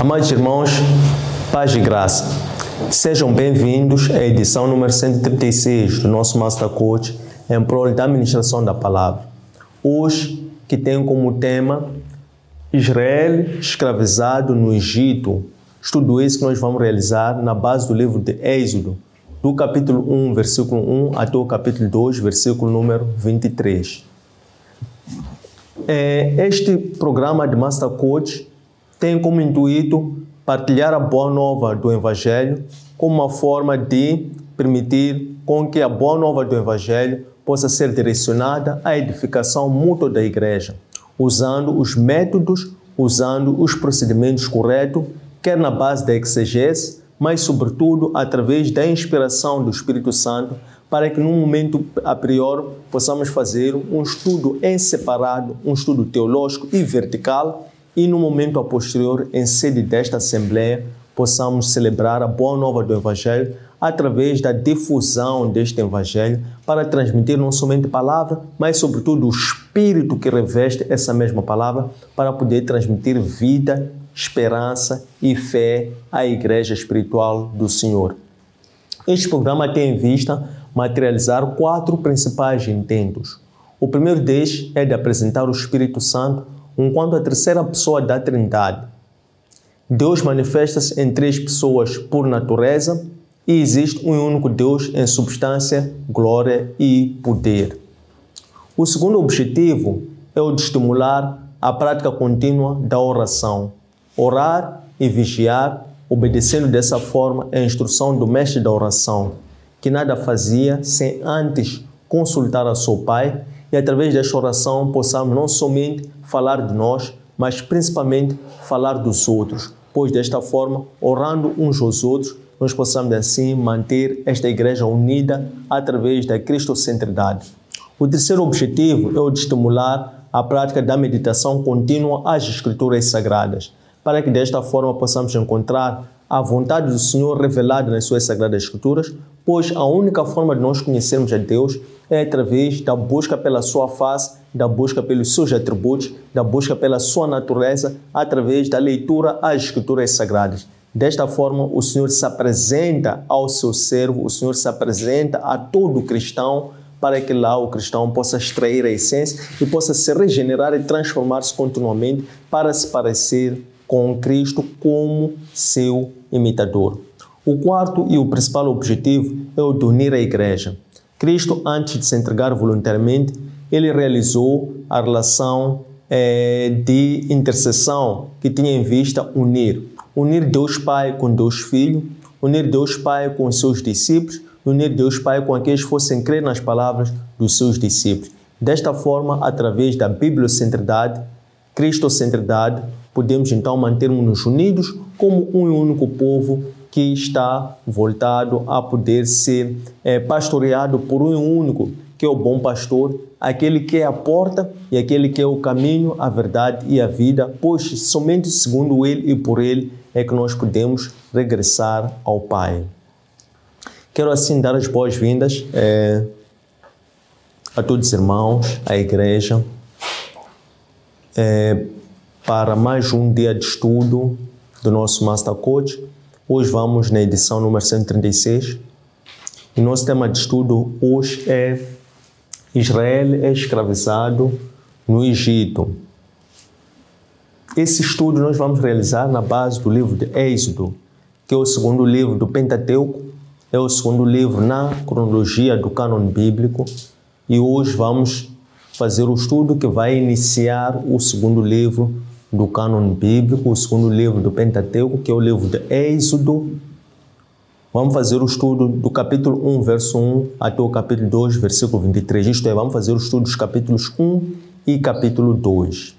Amados irmãos, paz e graça. Sejam bem-vindos à edição número 136 do nosso Master Coach em prol da administração da palavra. Hoje, que tem como tema Israel escravizado no Egito. Estudo esse que nós vamos realizar na base do livro de Êxodo, do capítulo 1, versículo 1 até o capítulo 2, versículo número 23. Este programa de Master Coach tem como intuito partilhar a boa nova do Evangelho como uma forma de permitir com que a boa nova do Evangelho possa ser direcionada à edificação mútua da igreja, usando os métodos, usando os procedimentos corretos, quer na base da exegese, mas sobretudo através da inspiração do Espírito Santo, para que num momento a priori possamos fazer um estudo em separado, um estudo teológico e vertical, e no momento a posterior, em sede desta Assembleia, possamos celebrar a boa nova do Evangelho através da difusão deste Evangelho para transmitir não somente palavra, mas sobretudo o Espírito que reveste essa mesma palavra para poder transmitir vida, esperança e fé à Igreja Espiritual do Senhor. Este programa tem em vista materializar 4 principais intentos. O primeiro deles é de apresentar o Espírito Santo enquanto a terceira pessoa da Trindade. Deus manifesta-se em 3 pessoas por natureza e existe um único Deus em substância, glória e poder. O segundo objetivo é o de estimular a prática contínua da oração. Orar e vigiar, obedecendo dessa forma a instrução do mestre da oração, que nada fazia sem antes consultar a seu Pai, e através desta oração possamos não somente falar de nós, mas principalmente falar dos outros, pois desta forma, orando uns aos outros, nós possamos assim manter esta igreja unida através da cristocentridade. O terceiro objetivo é o de estimular a prática da meditação contínua às Escrituras Sagradas, para que desta forma possamos encontrar a vontade do Senhor revelada nas suas Sagradas Escrituras, pois a única forma de nós conhecermos a Deus é através da busca pela sua face, da busca pelos seus atributos, da busca pela sua natureza, através da leitura às Escrituras Sagradas. Desta forma, o Senhor se apresenta ao seu servo, o Senhor se apresenta a todo cristão, para que lá o cristão possa extrair a essência e possa se regenerar e transformar-se continuamente para se parecer com Cristo como seu imitador. O quarto e o principal objetivo é o de unir a igreja. Cristo, antes de se entregar voluntariamente, ele realizou a relação de intercessão que tinha em vista unir Deus Pai com Deus Filho, unir Deus Pai com os seus discípulos, unir Deus Pai com aqueles que fossem crer nas palavras dos seus discípulos. Desta forma, através da bibliocentridade, cristocentridade, podemos então mantermos-nos unidos como um único povo que está voltado a poder ser pastoreado por um único, que é o bom pastor, aquele que é a porta e aquele que é o caminho, a verdade e a vida, pois somente segundo ele e por ele é que nós podemos regressar ao Pai. Quero assim dar as boas-vindas a todos os irmãos, à igreja, para mais um dia de estudo do nosso Master Coach. Hoje vamos na edição número 136 e nosso tema de estudo hoje é Israel é escravizado no Egito. Esse estudo nós vamos realizar na base do livro de Êxodo, que é o segundo livro do Pentateuco, é o segundo livro na cronologia do cânon bíblico, e hoje vamos fazer o estudo que vai iniciar o segundo livro do cânon bíblico, o segundo livro do Pentateuco, que é o livro de Êxodo. Vamos fazer o estudo do capítulo 1, verso 1, até o capítulo 2, versículo 23. Isto é, vamos fazer o estudo dos capítulos 1 e capítulo 2.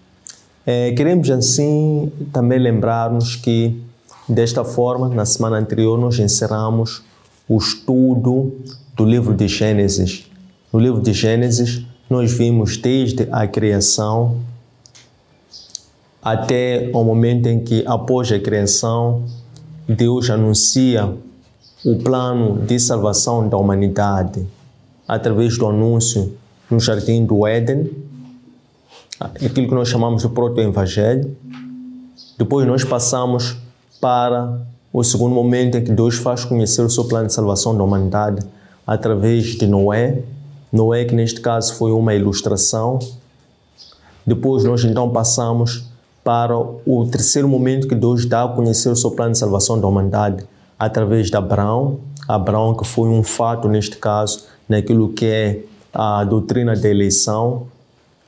Queremos assim também lembrar-nos que, desta forma, na semana anterior, nós encerramos o estudo do livro de Gênesis. No livro de Gênesis, nós vimos desde a criação até o momento em que, após a criação, Deus anuncia o plano de salvação da humanidade através do anúncio no Jardim do Éden, aquilo que nós chamamos de proto-evangelho. Depois nós passamos para o segundo momento em que Deus faz conhecer o seu plano de salvação da humanidade através de Noé. Noé, que neste caso foi uma ilustração. Depois nós então passamos para o terceiro momento que Deus dá a conhecer o seu plano de salvação da humanidade através de Abraão. Abraão, que foi um fato neste caso naquilo que é a doutrina da eleição.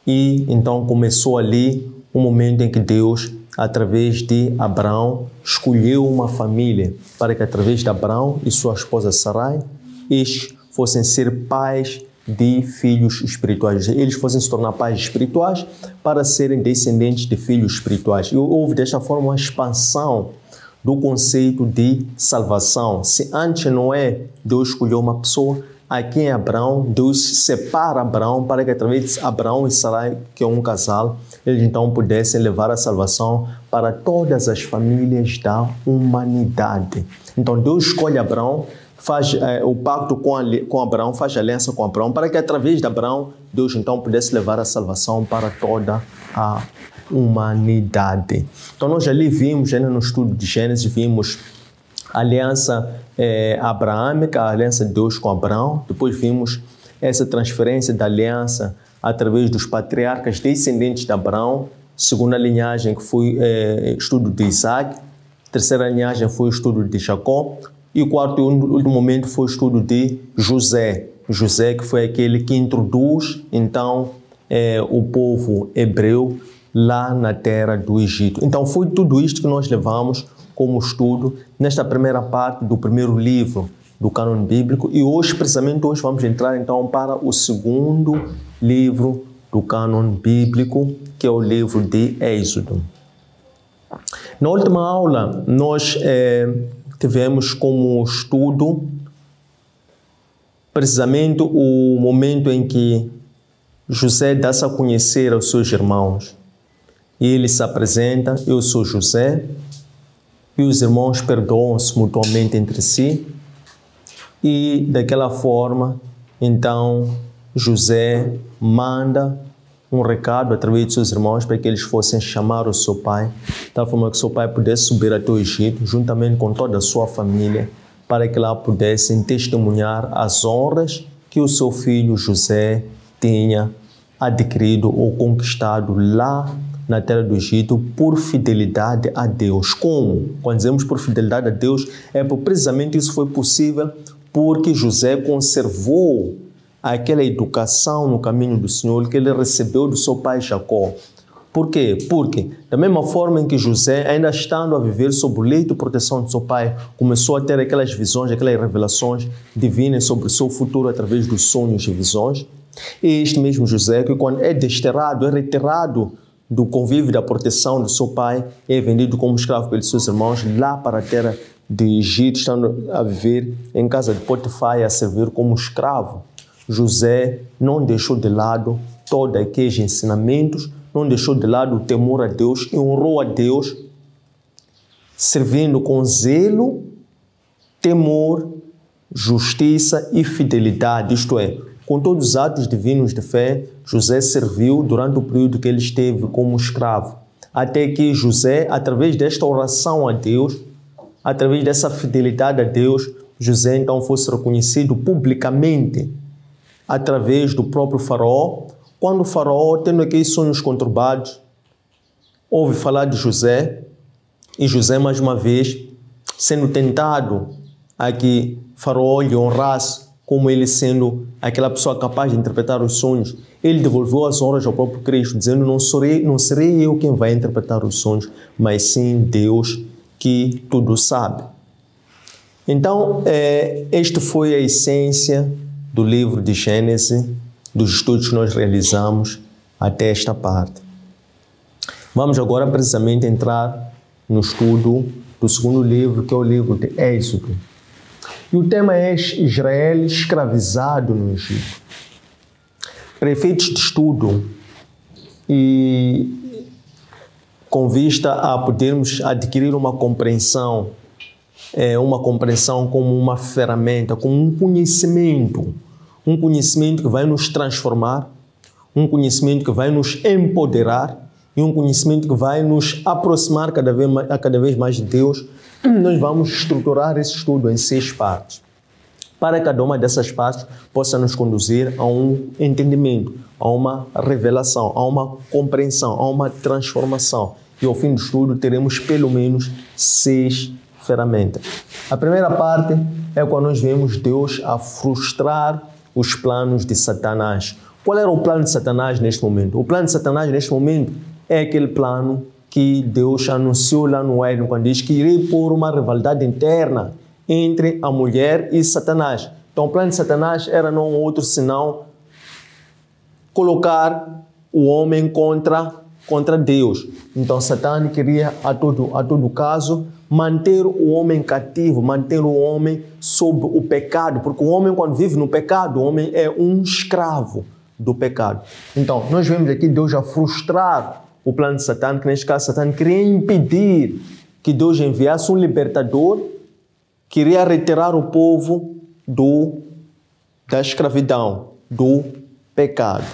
E então começou ali um momento em que Deus, através de Abraão, escolheu uma família para que através de Abraão e sua esposa Sarai, eles fossem ser pais de filhos espirituais. Eles fossem se tornar pais espirituais para serem descendentes de filhos espirituais. E houve desta forma uma expansão do conceito de salvação. Se antes Noé, Deus escolheu uma pessoa, aqui em Abraão, Deus separa Abraão para que através de Abraão e Sarai, que é um casal, eles então pudessem levar a salvação para todas as famílias da humanidade. Então Deus escolhe Abraão, faz o pacto com Abraão, faz aliança com Abraão, para que através de Abraão, Deus então pudesse levar a salvação para toda a humanidade. Então nós ali vimos, no estudo de Gênesis, vimos a aliança abraâmica, a aliança de Deus com Abraão. Depois vimos essa transferência da aliança através dos patriarcas descendentes de Abraão. Segunda linhagem que foi estudo de Isaac. Terceira linhagem foi o estudo de Jacó. E o quarto e último momento foi o estudo de José. José, que foi aquele que introduz então o povo hebreu lá na terra do Egito. Então foi tudo isto que nós levamos como estudo nesta primeira parte do primeiro livro do cânon bíblico. E hoje, precisamente hoje, vamos entrar então para o segundo livro do cânon bíblico, que é o livro de Êxodo. Na última aula, nós tivemos como estudo precisamente o momento em que José dá-se a conhecer aos seus irmãos. E ele se apresenta: eu sou José. E os irmãos perdoam-se mutuamente entre si. E daquela forma, então, José manda um recado através de seus irmãos para que eles fossem chamar o seu pai, de tal forma que seu pai pudesse subir até o Egito, juntamente com toda a sua família, para que lá pudessem testemunhar as honras que o seu filho José tinha adquirido ou conquistado lá na terra do Egito por fidelidade a Deus. Como? Quando dizemos por fidelidade a Deus, é porque precisamente isso foi possível porque José conservou aquela educação no caminho do Senhor que ele recebeu do seu pai Jacó. Por quê? Porque da mesma forma em que José, ainda estando a viver sob o leito e proteção de seu pai, começou a ter aquelas visões, aquelas revelações divinas sobre o seu futuro através dos sonhos e visões, e este mesmo José, que quando é desterrado, é retirado do convívio da proteção do seu pai, é vendido como escravo pelos seus irmãos lá para a terra de Egito, estando a viver em casa de Potifar e a servir como escravo. José não deixou de lado todos aqueles ensinamentos, não deixou de lado o temor a Deus e honrou a Deus, servindo com zelo, temor, justiça e fidelidade, isto é, com todos os atos divinos de fé. José serviu durante o período que ele esteve como escravo, até que José, através desta oração a Deus, através dessa fidelidade a Deus, José então fosse reconhecido publicamente através do próprio faraó. Quando o faraó, tendo aqueles sonhos conturbados, ouve falar de José, e José, mais uma vez, sendo tentado a que faraó lhe honrasse como ele sendo aquela pessoa capaz de interpretar os sonhos, ele devolveu as honras ao próprio Cristo, dizendo: não serei eu quem vai interpretar os sonhos, mas sim Deus que tudo sabe. Então, esta foi a essência do livro de Gênesis, dos estudos que nós realizamos até esta parte. Vamos agora precisamente entrar no estudo do segundo livro, que é o livro de Êxodo. E o tema é Israel escravizado no Egito. Para efeitos de estudo e com vista a podermos adquirir uma compreensão como uma ferramenta, como um conhecimento que vai nos transformar, um conhecimento que vai nos empoderar e um conhecimento que vai nos aproximar cada vez mais de Deus, nós vamos estruturar esse estudo em 6 partes. Para que cada uma dessas partes possa nos conduzir a um entendimento, a uma revelação, a uma compreensão, a uma transformação. E ao fim do estudo teremos pelo menos 6 ferramentas. A primeira parte é quando nós vemos Deus a frustrar os planos de Satanás. Qual era o plano de Satanás neste momento? O plano de Satanás neste momento é aquele plano que Deus anunciou lá no Éden, quando diz que iria pôr uma rivalidade interna entre a mulher e Satanás. Então o plano de Satanás era não outro senão colocar o homem contra Deus. Então Satã queria a todo caso manter o homem cativo, manter o homem sob o pecado, porque o homem quando vive no pecado, o homem é um escravo do pecado. Então nós vemos aqui Deus a frustrar o plano de Satã, que neste caso Satã queria impedir que Deus enviasse um libertador, queria retirar o povo da escravidão, do pecado.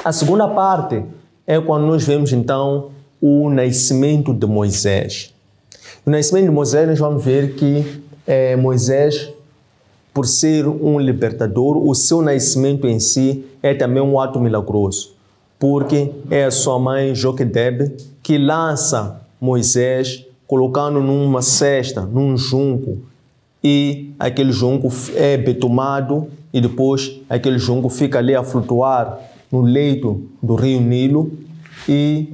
A segunda parte é quando nós vemos então o nascimento de Moisés. No nascimento de Moisés nós vamos ver que Moisés, por ser um libertador, o seu nascimento em si é também um ato milagroso, porque é a sua mãe Joquedebe que lança Moisés colocando numa cesta, num junco, e aquele junco é betumado e depois aquele junco fica ali a flutuar no leito do rio Nilo e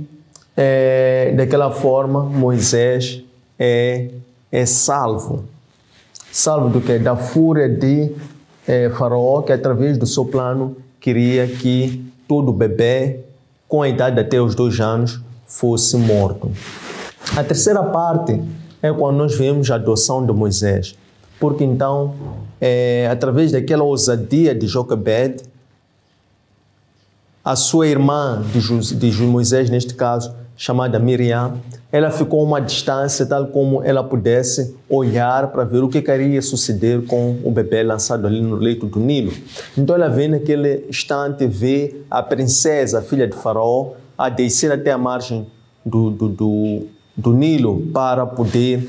daquela forma Moisés é salvo. Salvo do que? Da fúria de Faraó, que através do seu plano queria que todo bebê com a idade até os 2 anos fosse morto. A terceira parte é quando nós vemos a adoção de Moisés, porque então, através daquela ousadia de Joquebed, a sua irmã de Moisés, neste caso, chamada Miriam, ela ficou a uma distância tal como ela pudesse olhar para ver o que iria suceder com o bebê lançado ali no leito do Nilo. Então ela vê naquele instante, vê a princesa, a filha de Faraó, a descer até a margem do Nilo para poder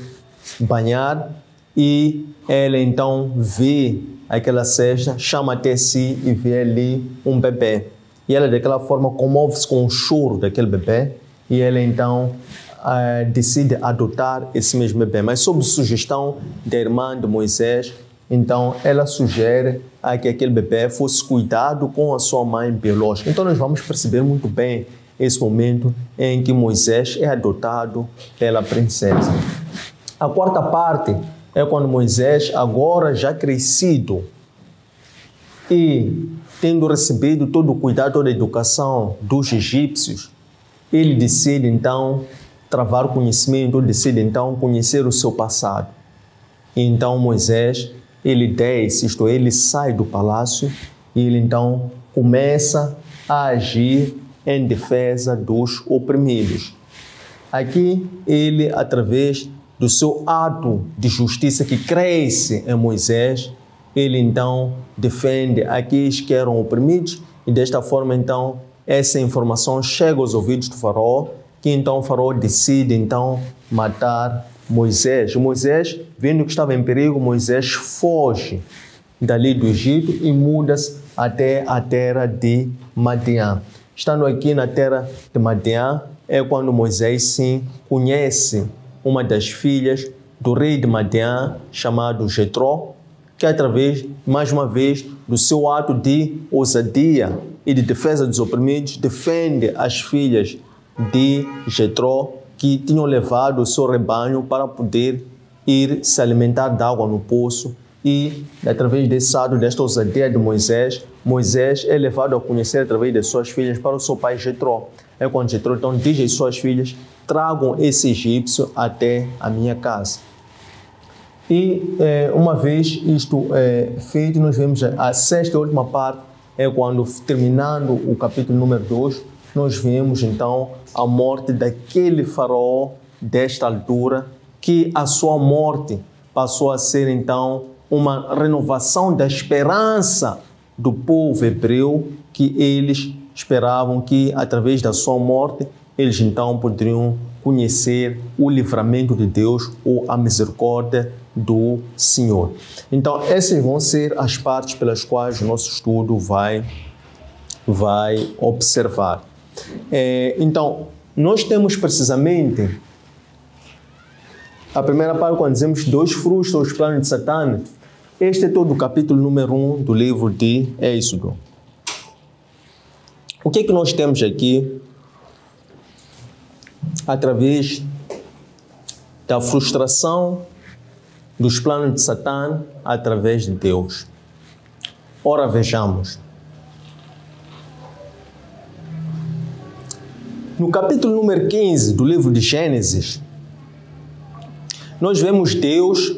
banhar, e ela então vê aquela cesta, chama até si e vê ali um bebê. E ela daquela forma comove-se com o choro daquele bebê e ela então decide adotar esse mesmo bebê. Mas sob sugestão da irmã de Moisés, então ela sugere que aquele bebê fosse cuidado com a sua mãe biológica. Então nós vamos perceber muito bem esse momento em que Moisés é adotado pela princesa. A quarta parte é quando Moisés, agora já crescido e tendo recebido todo o cuidado, toda a educação dos egípcios, ele decide então travar conhecimento, decide então conhecer o seu passado. E então Moisés, ele desce, isto é, ele sai do palácio e ele então começa a agir em defesa dos oprimidos. Aqui ele, através do seu ato de justiça que cresce em Moisés, ele então defende aqueles que eram oprimidos e desta forma então essa informação chega aos ouvidos do faraó, que então o faraó decide então matar Moisés. Moisés, vendo que estava em perigo, Moisés foge dali do Egito e muda-se até a terra de Madian. Estando aqui na terra de Madian, é quando Moisés sim conhece uma das filhas do rei de Madian, chamado Jetró, que através, mais uma vez, do seu ato de ousadia e de defesa dos oprimidos, defende as filhas de Jetró, que tinham levado o seu rebanho para poder ir se alimentar de água no poço. E, através desse ato, desta ousadia de Moisés, Moisés é levado a conhecer através de suas filhas para o seu pai Jetró. É quando Jetró então diz às suas filhas: tragam esse egípcio até a minha casa. E uma vez isto feito, nós vemos a sexta e última parte, é quando, terminando o capítulo número 2, nós vemos então a morte daquele faraó desta altura, que a sua morte passou a ser então uma renovação da esperança do povo hebreu, que eles esperavam que através da sua morte eles então poderiam conhecer o livramento de Deus ou a misericórdia do Senhor. Então, essas vão ser as partes pelas quais o nosso estudo vai observar. Então, nós temos precisamente a primeira parte quando dizemos 2 frutos ou os planos de Satã. Este é todo o capítulo número 1 do livro de Êxodo. O que é que nós temos aqui? Através da frustração dos planos de Satã através de Deus. Ora, vejamos. No capítulo número 15 do livro de Gênesis, nós vemos Deus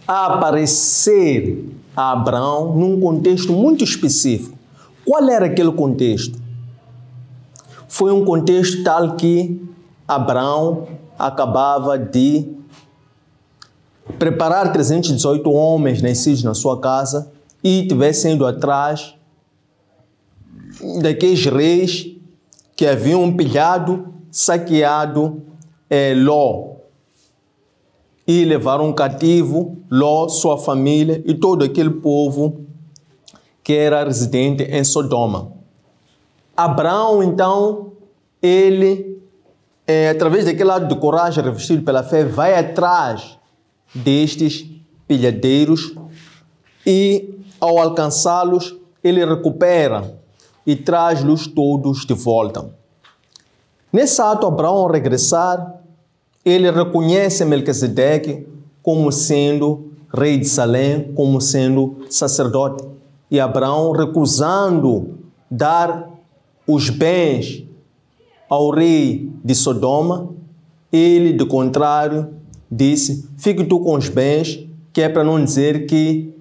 a aparecer a Abraão num contexto muito específico. Qual era aquele contexto? Foi um contexto tal que Abraão acabava de preparar 318 homens nascidos na sua casa e estivesse indo atrás daqueles reis que haviam pilhado, saqueado Ló e levaram cativo Ló, sua família e todo aquele povo que era residente em Sodoma. Abraão, então, ele, através daquele ato de coragem revestido pela fé, vai atrás destes pilhadeiros e, ao alcançá-los, ele recupera e traz-los todos de volta. Nesse ato, Abraão, ao regressar, ele reconhece Melquisedeque como sendo rei de Salém, como sendo sacerdote. E Abraão, recusando dar os bens ao rei de Sodoma, ele, de contrário, disse: fique tu com os bens, que é para não dizer que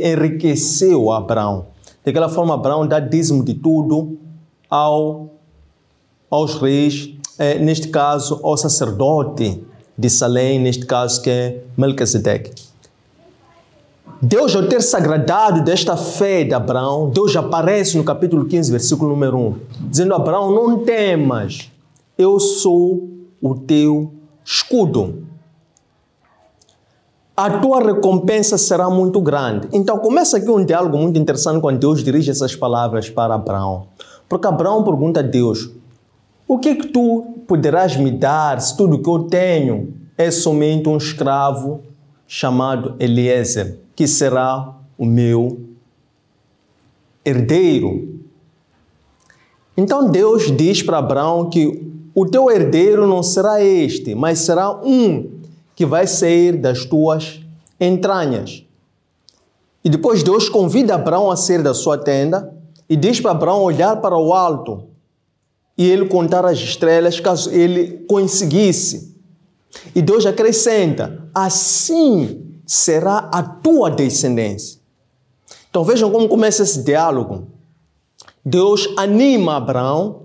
enriqueceu Abraão. Daquela forma, Abraão dá dízimo de tudo aos reis, neste caso, ao sacerdote de Salém, neste caso que é Melquisedeque. Deus, ao ter se agradado desta fé de Abraão, Deus aparece no capítulo 15, versículo número 1, dizendo: Abraão, não temas, eu sou o teu escudo. A tua recompensa será muito grande. Então começa aqui um diálogo muito interessante quando Deus dirige essas palavras para Abraão. Porque Abraão pergunta a Deus: o que é que tu poderás me dar se tudo que eu tenho é somente um escravo chamado Eliezer, que será o meu herdeiro? Então Deus diz para Abraão que o teu herdeiro não será este, mas será um que vai sair das tuas entranhas. E depois Deus convida Abraão a sair da sua tenda e diz para Abraão olhar para o alto e ele contar as estrelas caso ele conseguisse. E Deus acrescenta: assim será a tua descendência. Então vejam como começa esse diálogo. Deus anima Abraão,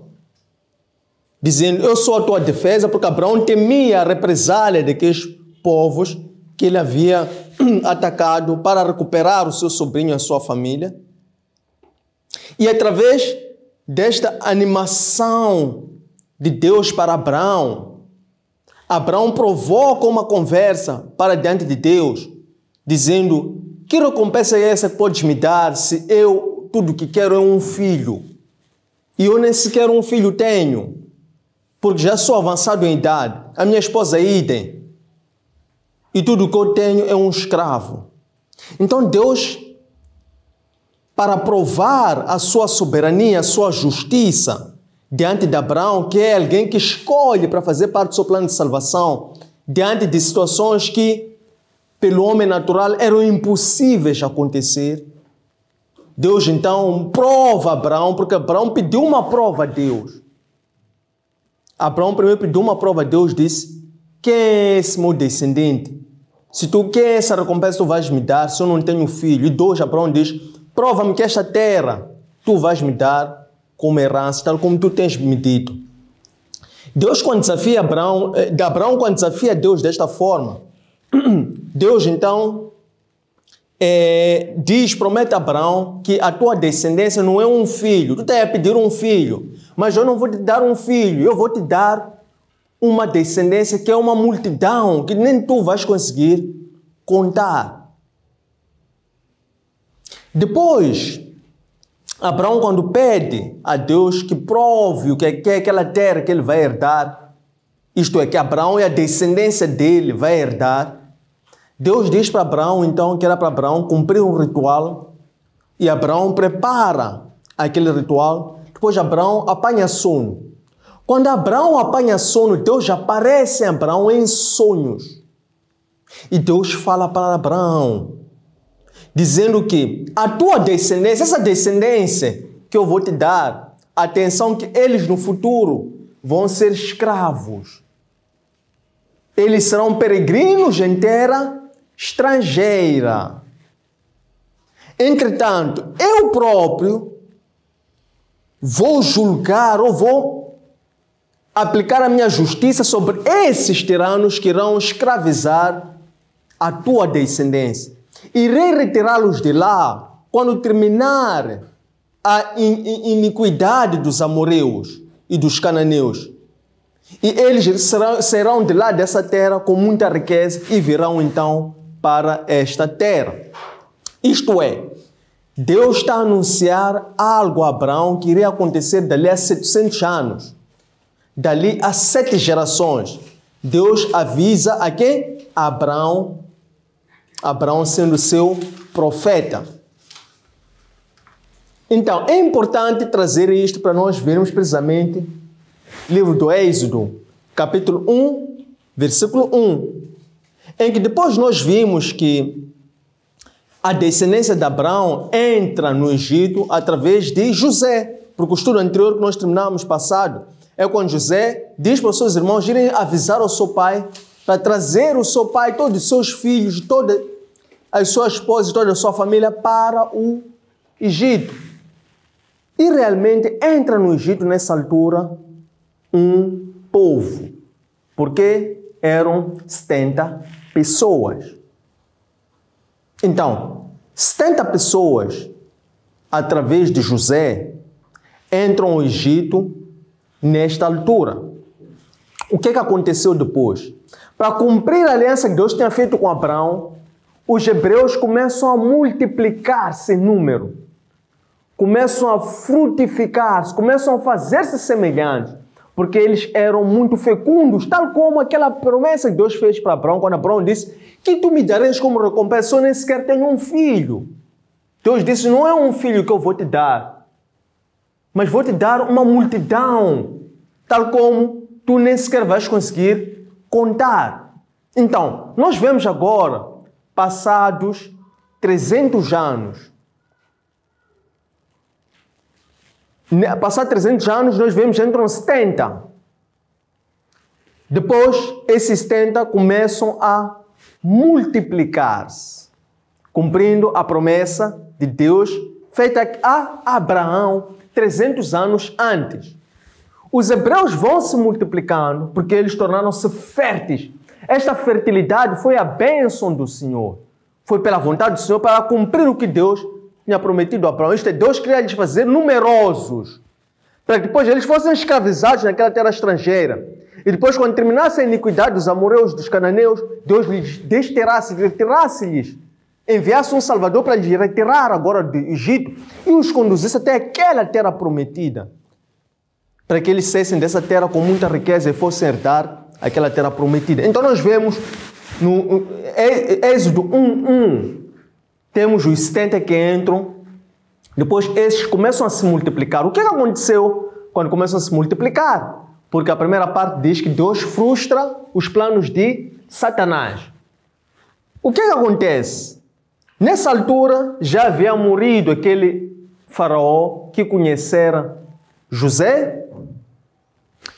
dizendo: eu sou a tua defesa, porque Abraão temia a represália daqueles povos que ele havia atacado para recuperar o seu sobrinho e a sua família. E através desta animação de Deus para Abraão, Abraão provoca uma conversa para diante de Deus, dizendo: que recompensa é essa que podes me dar se eu tudo que quero é um filho? E eu nem sequer um filho tenho, porque já sou avançado em idade, a minha esposa é idem, e tudo que eu tenho é um escravo. Então Deus, para provar a sua soberania, a sua justiça diante de Abraão, que é alguém que escolhe para fazer parte do seu plano de salvação, diante de situações que, pelo homem natural, eram impossíveis acontecer, Deus então prova Abraão, porque Abraão pediu uma prova a Deus. Abraão primeiro pediu uma prova a Deus, disse: quem é esse meu descendente? Se tu quer essa recompensa, tu vais me dar, se eu não tenho filho. E Deus, Abraão diz: prova-me que esta terra tu vais me dar como herança, tal como tu tens me dito. Deus, quando desafia Abraão, quando desafia Deus desta forma, Deus então promete a Abraão que a tua descendência não é um filho. Tu estás a pedir um filho, mas eu não vou te dar um filho, eu vou te dar uma descendência que é uma multidão que nem tu vais conseguir contar. Depois, Abraão, quando pede a Deus que prove o que é aquela terra que ele vai herdar, isto é, que Abraão e a descendência dele vai herdar, Deus diz para Abraão, então, que era para Abraão cumprir um ritual, e Abraão prepara aquele ritual. Depois Abraão apanha sono. Quando Abraão apanha sono, Deus aparece a Abraão em sonhos. E Deus fala para Abraão, dizendo que a tua descendência, essa descendência que eu vou te dar, atenção que eles no futuro vão ser escravos. Eles serão peregrinos em terra estrangeira. Entretanto, eu próprio vou julgar ou vou aplicar a minha justiça sobre esses tiranos que irão escravizar a tua descendência. Irei retirá-los de lá quando terminar a iniquidade dos amorreus e dos cananeus. E eles serão de lá dessa terra com muita riqueza e virão então para esta terra. Isto é, Deus está a anunciar algo a Abraão que iria acontecer dali a 700 anos. Dali a 7 gerações. Deus avisa a quem? Abraão sendo seu profeta. Então, é importante trazer isto para nós vermos precisamente livro do Êxodo, capítulo 1, versículo 1, em que depois nós vimos que a descendência de Abraão entra no Egito através de José, porque o estudo anterior que nós terminamos passado é quando José diz para os seus irmãos irem avisar ao seu pai para trazer o seu pai, todos os seus filhos, toda a sua esposa e toda a sua família para o Egito. E realmente entra no Egito nessa altura um povo, porque eram 70 pessoas. Então, 70 pessoas, através de José, entram no Egito nesta altura. O que aconteceu depois? Para cumprir a aliança que Deus tinha feito com Abraão, os hebreus começam a multiplicar-se em número, começam a frutificar-se, começam a fazer-se semelhantes, porque eles eram muito fecundos, tal como aquela promessa que Deus fez para Abraão, quando Abraão disse que tu me darás como recompensa, eu nem sequer tenho um filho. Deus disse, não é um filho que eu vou te dar, mas vou te dar uma multidão, tal como tu nem sequer vais conseguir contar. Então, nós vemos agora, passados 300 anos, passados 300 anos, nós vemos entram 70. Depois, esses 70 começam a multiplicar-se, cumprindo a promessa de Deus feita a Abraão 300 anos antes. Os hebreus vão se multiplicando porque eles tornaram-se férteis. Esta fertilidade foi a bênção do Senhor. Foi pela vontade do Senhor para cumprir o que Deus tinha prometido a Abraão. Isto é, Deus queria lhes fazer numerosos, para que depois eles fossem escravizados naquela terra estrangeira. E depois, quando terminasse a iniquidade dos amorreus, dos cananeus, Deus lhes retirasse-lhes, enviasse um Salvador para lhes retirar agora do Egito e os conduzisse até aquela terra prometida, para que eles saíssem dessa terra com muita riqueza e fossem herdar aquela terra prometida. Então nós vemos no Êxodo 1:1, temos os 70 que entram, depois esses começam a se multiplicar. O que aconteceu quando começam a se multiplicar? Porque a primeira parte diz que Deus frustra os planos de Satanás. O que acontece? Nessa altura já havia morrido aquele faraó que conhecera José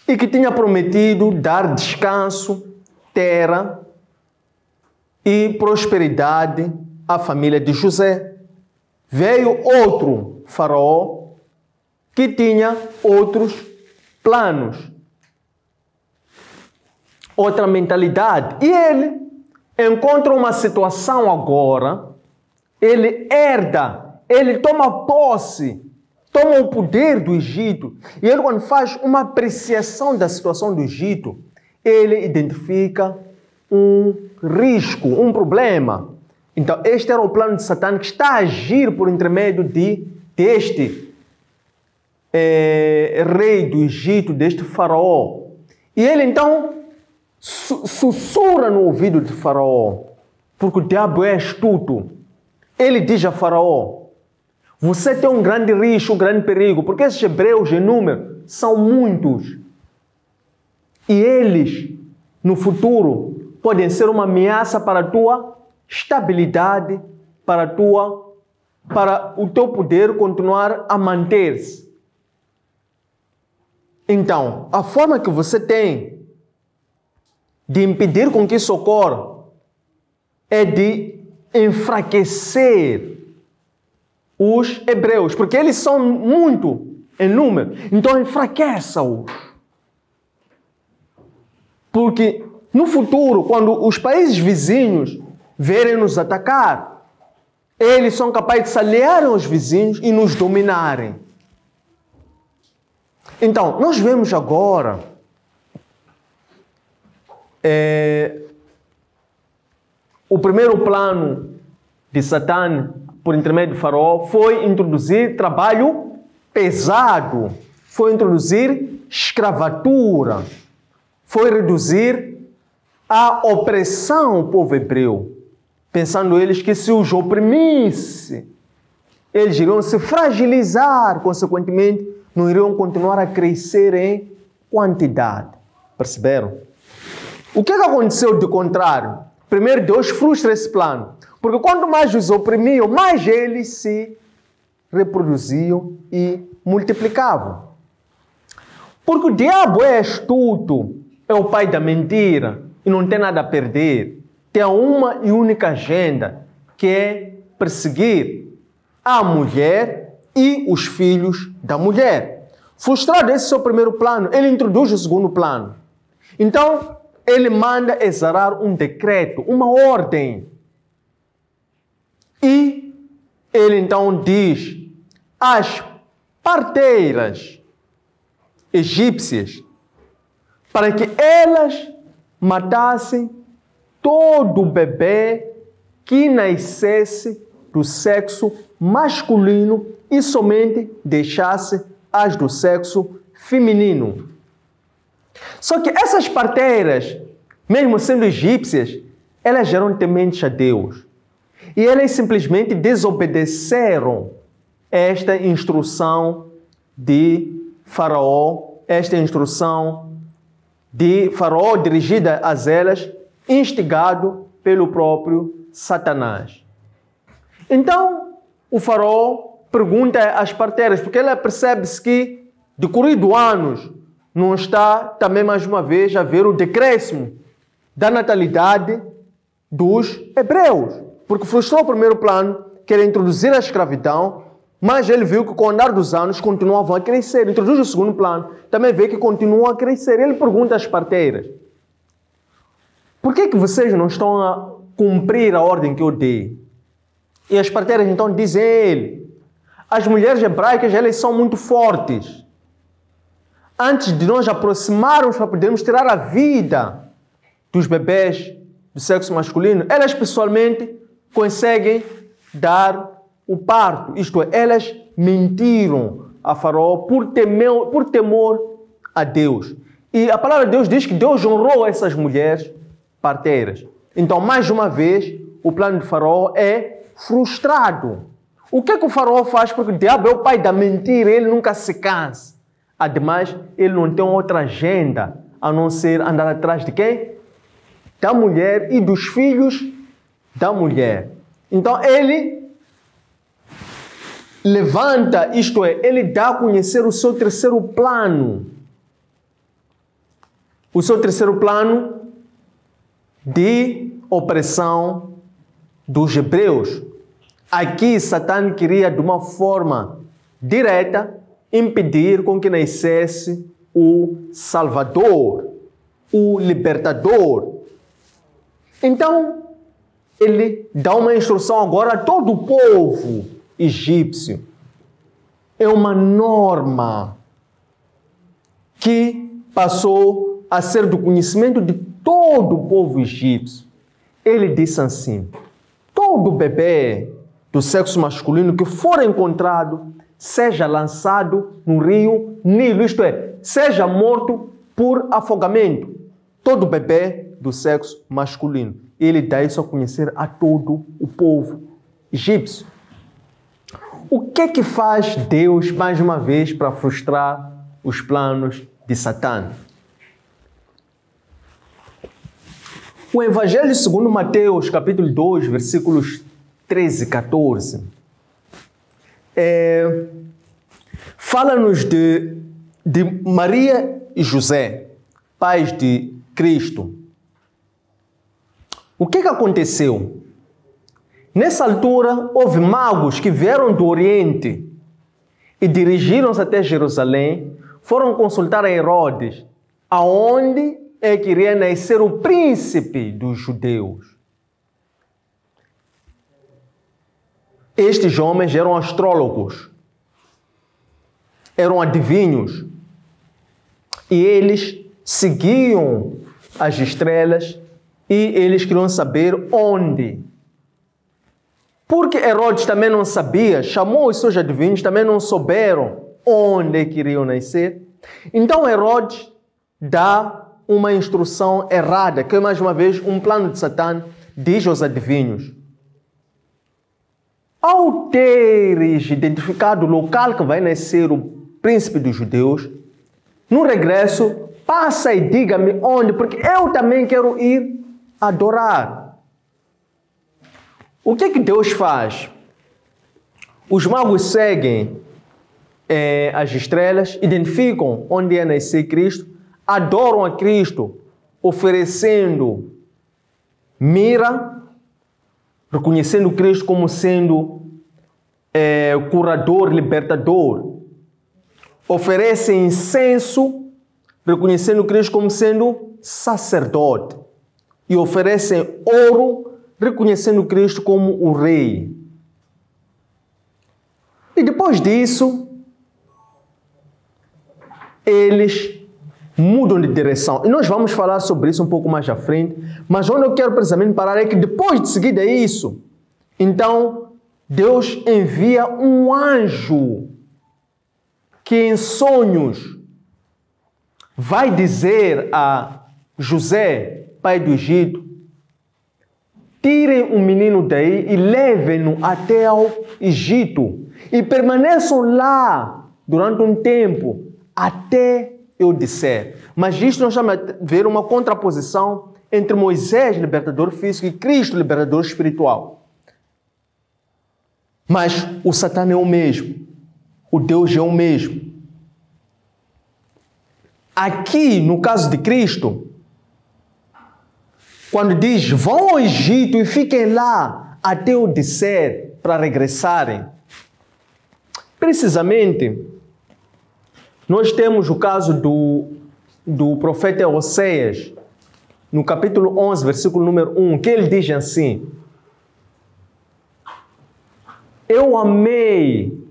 e que tinha prometido dar descanso, terra e prosperidade à família de José. Veio outro faraó que tinha outros planos, outra mentalidade. E ele encontra uma situação agora ele herda, ele toma posse, toma o poder do Egito. E ele, quando faz uma apreciação da situação do Egito, ele identifica um risco, um problema. Então, este era o plano de Satã, que está a agir por intermédio deste rei do Egito, deste faraó. E ele, então, sussurra no ouvido de faraó, porque o diabo é astuto. Ele diz a faraó: você tem um grande risco, um grande perigo, porque esses hebreus em número são muitos. E eles, no futuro, podem ser uma ameaça para a tua estabilidade, para o teu poder continuar a manter-se. Então, a forma que você tem de impedir com que isso ocorra é de enfraquecer os hebreus, porque eles são muito em número. Então, enfraqueça-os. Porque no futuro, quando os países vizinhos verem nos atacar, eles são capazes de se aliarem aos vizinhos e nos dominarem. Então, nós vemos agora o primeiro plano de Satã, por intermédio do faraó, foi introduzir trabalho pesado, foi introduzir escravatura, foi reduzir a opressão ao povo hebreu, pensando eles que se os oprimisse, eles iriam se fragilizar, consequentemente, não iriam continuar a crescer em quantidade. Perceberam? O que aconteceu de contrário? Primeiro, Deus frustra esse plano, porque quanto mais os oprimiam, mais eles se reproduziam e multiplicavam. Porque o diabo é astuto, é o pai da mentira e não tem nada a perder. Tem uma e única agenda, que é perseguir a mulher e os filhos da mulher. Frustrado esse seu primeiro plano, ele introduz o segundo plano. Então, ele manda exarar um decreto, uma ordem. E ele então diz às parteiras egípcias para que elas matassem todo bebê que nascesse do sexo masculino e somente deixasse as do sexo feminino. Só que essas parteiras, mesmo sendo egípcias, elas eram tementes a Deus. E elas simplesmente desobedeceram esta instrução de Faraó, esta instrução de Faraó dirigida a elas, instigado pelo próprio Satanás. Então, o Faraó pergunta às parteiras, porque ela percebe-se que, decorrido anos, não está também mais uma vez a ver o decréscimo da natalidade dos hebreus, porque frustrou o primeiro plano, que era introduzir a escravidão, mas ele viu que com o andar dos anos continuavam a crescer. Introduz o segundo plano, também vê que continuam a crescer. Ele pergunta às parteiras: por que vocês não estão a cumprir a ordem que eu dei? E as parteiras então dizem a ele: as mulheres hebraicas, elas são muito fortes. Antes de nós aproximarmos para podermos tirar a vida dos bebês do sexo masculino, elas pessoalmente conseguem dar o parto. Isto é, elas mentiram a Faraó por temor a Deus. E a palavra de Deus diz que Deus honrou essas mulheres parteiras. Então, mais uma vez, o plano de Faraó é frustrado. O que o Faraó faz? Porque o diabo é o pai da mentira, ele nunca se cansa. Ademais, ele não tem outra agenda a não ser andar atrás de quem? Da mulher e dos filhos da mulher. Então, ele levanta, isto é, ele dá a conhecer o seu terceiro plano. O seu terceiro plano de opressão dos hebreus. Aqui, Satã queria, de uma forma direta, impedir com que nascesse o Salvador, o Libertador. Então, ele dá uma instrução agora a todo o povo egípcio. É uma norma que passou a ser do conhecimento de todo o povo egípcio. Ele disse assim: todo bebê do sexo masculino que for encontrado seja lançado no rio Nilo, isto é, seja morto por afogamento. Todo bebê do sexo masculino. Ele dá isso a conhecer a todo o povo egípcio. O que é que faz Deus, mais uma vez, para frustrar os planos de Satã? O Evangelho segundo Mateus, capítulo 2, versículos 13 e 14, fala-nos de Maria e José, pais de Cristo. O que aconteceu? Nessa altura, houve magos que vieram do Oriente e dirigiram-se até Jerusalém, foram consultar a Herodes, aonde é que iria nascer o príncipe dos judeus. Estes homens eram astrólogos, eram adivinhos, e eles seguiam as estrelas e eles queriam saber onde. Porque Herodes também não sabia, chamou os seus adivinhos, também não souberam onde queriam nascer. Então Herodes dá uma instrução errada, que é mais uma vez um plano de Satã, diz aos adivinhos: ao teres identificado o local que vai nascer o príncipe dos judeus, no regresso, passa e diga-me onde, porque eu também quero ir adorar. O que Deus faz? Os magos seguem as estrelas, identificam onde é nascer Cristo, adoram a Cristo, oferecendo mira, reconhecendo Cristo como sendo curador, libertador. Oferecem incenso, reconhecendo Cristo como sendo sacerdote. E oferecem ouro, reconhecendo Cristo como o rei. E depois disso, eles mudam de direção. E nós vamos falar sobre isso um pouco mais à frente. Mas onde eu quero precisamente parar é que depois de seguida isso, então Deus envia um anjo que em sonhos vai dizer a José, pai do Egito: tirem o menino daí e levem-no até ao Egito e permaneçam lá durante um tempo até eu disser. Mas isto nós vamos ver uma contraposição entre Moisés, libertador físico, e Cristo, libertador espiritual. Mas o Satã é o mesmo. O Deus é o mesmo. Aqui, no caso de Cristo, quando diz: vão ao Egito e fiquem lá até eu disser para regressarem, precisamente, nós temos o caso do profeta Oséias, no capítulo 11, versículo número 1, que ele diz assim: eu amei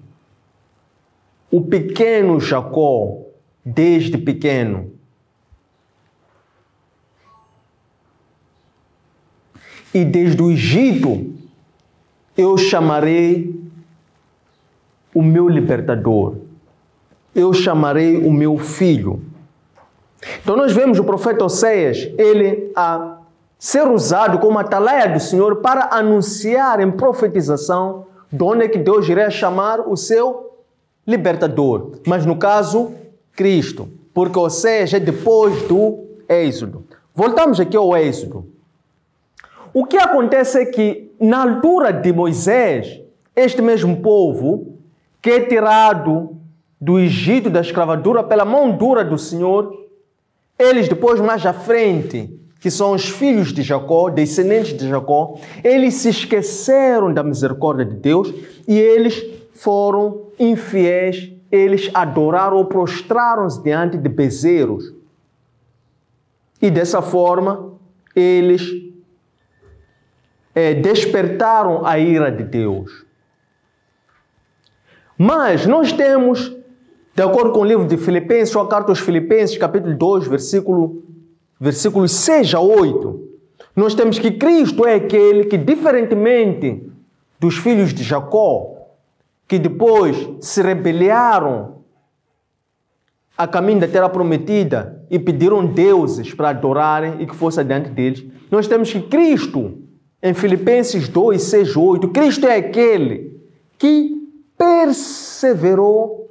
o pequeno Jacó desde pequeno. E desde o Egito eu chamarei o meu libertador. Eu chamarei o meu filho. Então nós vemos o profeta Oséias, ele a ser usado como atalaia do Senhor para anunciar em profetização de onde é que Deus iria chamar o seu libertador. Mas no caso, Cristo. Porque Oséias é depois do Êxodo. Voltamos aqui ao Êxodo. O que acontece é que, na altura de Moisés, este mesmo povo, que é tirado do Egito, da escravatura, pela mão dura do Senhor, eles depois, mais à frente, que são os filhos de Jacó, descendentes de Jacó, eles se esqueceram da misericórdia de Deus e eles foram infiéis, eles adoraram ou prostraram-se diante de bezerros. E dessa forma, eles despertaram a ira de Deus. Mas nós temos, de acordo com o livro de Filipenses, ou a carta aos Filipenses, capítulo 2, versículos 6 a 8, nós temos que Cristo é aquele que, diferentemente dos filhos de Jacó, que depois se rebelaram a caminho da terra prometida e pediram deuses para adorarem e que fosse adiante deles, nós temos que Cristo, em Filipenses 2, 6, 8, Cristo é aquele que perseverou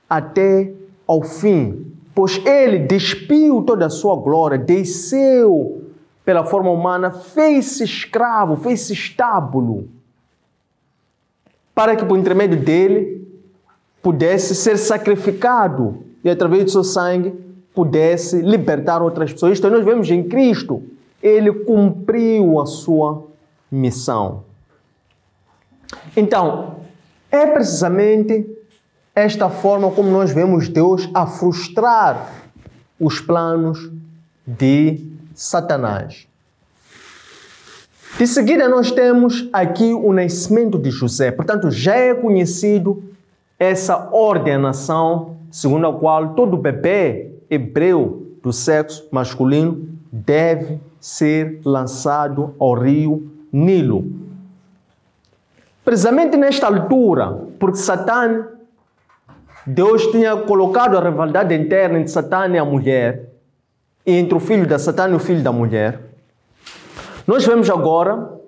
até ao fim, pois ele despiu toda a sua glória, desceu pela forma humana, fez-se escravo, fez-se estábulo, para que por intermédio dele pudesse ser sacrificado e através do seu sangue pudesse libertar outras pessoas. Isto nós vemos em Cristo, ele cumpriu a sua missão. Então, é precisamente esta forma como nós vemos Deus a frustrar os planos de Satanás. De seguida, nós temos aqui o nascimento de José. Portanto, já é conhecido essa ordenação segundo a qual todo bebê hebreu do sexo masculino deve ser lançado ao rio Nilo. Precisamente nesta altura, porque Satã, Deus tinha colocado a rivalidade interna entre Satã e a mulher, e entre o filho da Satã e o filho da mulher. Nós vemos agora,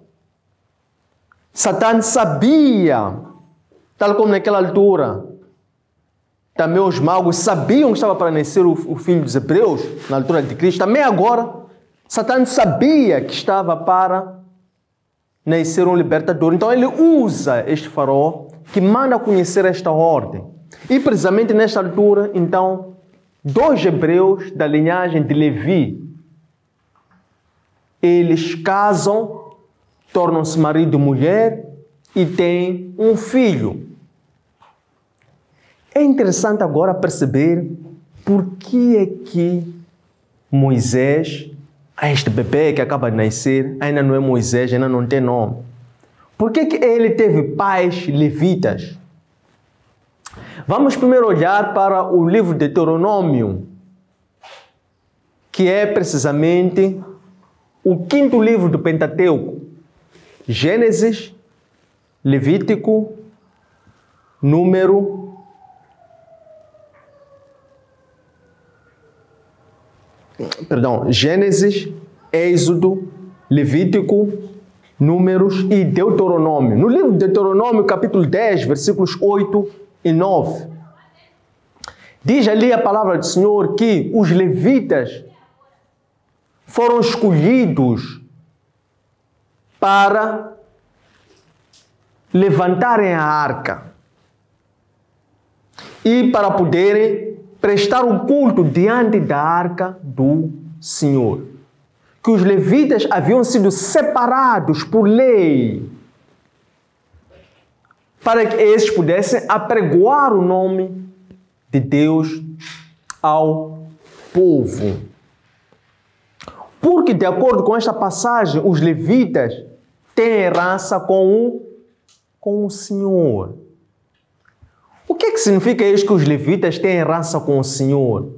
Satã sabia, tal como naquela altura, também os magos sabiam que estava para nascer o filho dos hebreus, na altura de Cristo. Também agora, Satã sabia que estava para nascer um libertador. Então ele usa este faraó que manda conhecer esta ordem. E precisamente nesta altura, então, 2 hebreus da linhagem de Levi, eles casam, tornam-se marido e mulher e têm um filho. É interessante agora perceber por que é que Moisés, este bebê que acaba de nascer, ainda não é Moisés, ainda não tem nome. Por que que ele teve pais levitas? Vamos primeiro olhar para o livro de Deuteronômio, que é precisamente o 5º livro do Pentateuco. Gênesis, Levítico, Gênesis, Êxodo, Levítico, Números e Deuteronômio. No livro de Deuteronômio, capítulo 10, versículos 8 e 9, diz ali a palavra do Senhor que os levitas foram escolhidos para levantarem a arca e para poderem prestar um culto diante da arca do Senhor. Que os levitas haviam sido separados por lei para que esses pudessem apregoar o nome de Deus ao povo. Porque, de acordo com esta passagem, os levitas têm herança com o Senhor. O que significa isso que os levitas têm herança com o Senhor?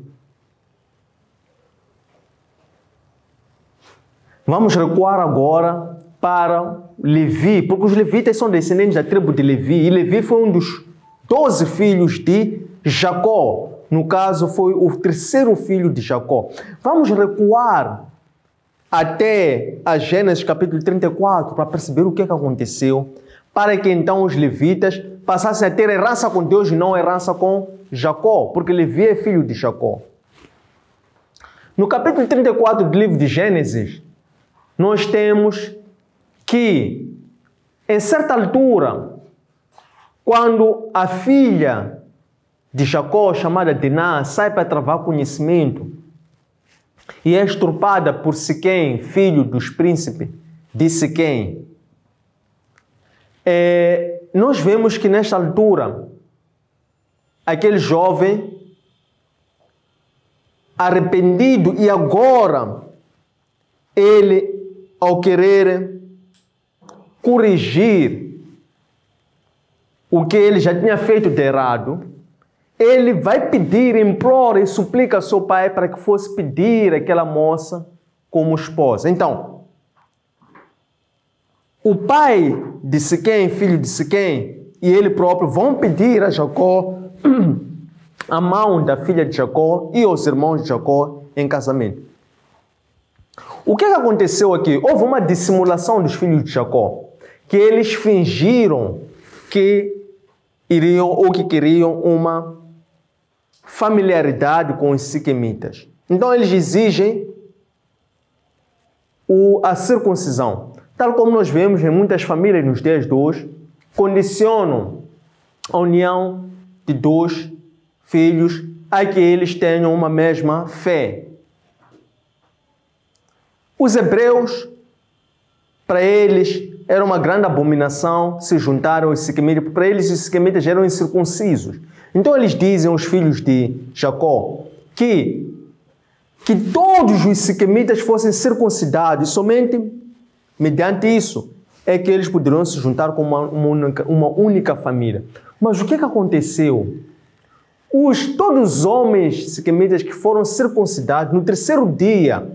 Vamos recuar agora para Levi, porque os levitas são descendentes da tribo de Levi, e Levi foi um dos 12 filhos de Jacó. No caso, foi o 3º filho de Jacó. Vamos recuar até a Gênesis capítulo 34 para perceber o que aconteceu, para que então os levitas passassem a ter herança com Deus e não herança com Jacó, porque Levi é filho de Jacó. No capítulo 34 do livro de Gênesis, nós temos que, em certa altura, quando a filha de Jacó, chamada Diná, sai para travar conhecimento e é extirpada por Siquém, filho dos príncipes de Siquém, nós vemos que nesta altura, aquele jovem arrependido e agora ele, ao querer corrigir o que ele já tinha feito de errado, ele vai pedir, implora e suplica ao seu pai para que fosse pedir aquela moça como esposa. Então, o pai de Siquém, filho de Siquém, e ele próprio vão pedir a Jacó a mão da filha de Jacó e aos irmãos de Jacó em casamento. O que aconteceu aqui? Houve uma dissimulação dos filhos de Jacó, que eles fingiram que iriam ou que queriam uma familiaridade com os siquemitas. Então eles exigem a circuncisão. Tal como nós vemos em muitas famílias nos dias de hoje, condicionam a união de dois filhos a que eles tenham uma mesma fé. Os hebreus, para eles, era uma grande abominação se juntaram aos siquemitas. Para eles, os siquemitas eram incircuncisos. Então eles dizem aos filhos de Jacó que todos os siquemitas fossem circuncidados, e somente mediante isso é que eles poderiam se juntar com uma única família. Mas o que aconteceu? Todos os homens siquemitas que foram circuncidados no terceiro dia,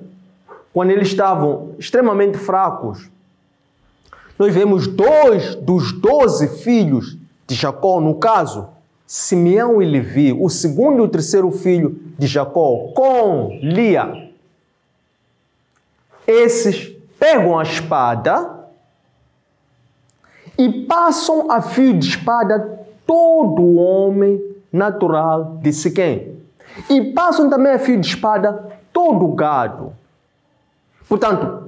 quando eles estavam extremamente fracos, nós vemos 2 dos 12 filhos de Jacó, no caso, Simeão e Levi, o segundo e o terceiro filho de Jacó, com Lia. Esses pegam a espada e passam a fio de espada todo o homem natural de Siquém. E passam também a fio de espada todo o gado. Portanto,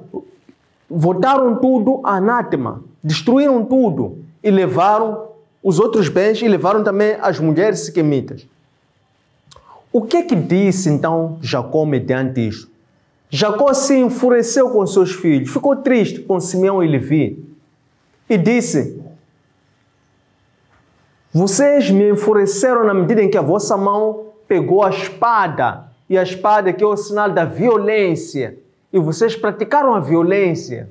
votaram tudo anátema, destruíram tudo e levaram os outros bens e levaram também as mulheres siquemitas. O que disse então Jacó mediante isso? Jacó se enfureceu com seus filhos, ficou triste com Simeão e Levi e disse: vocês me enfureceram na medida em que a vossa mão pegou a espada, e a espada que é o sinal da violência, e vocês praticaram a violência.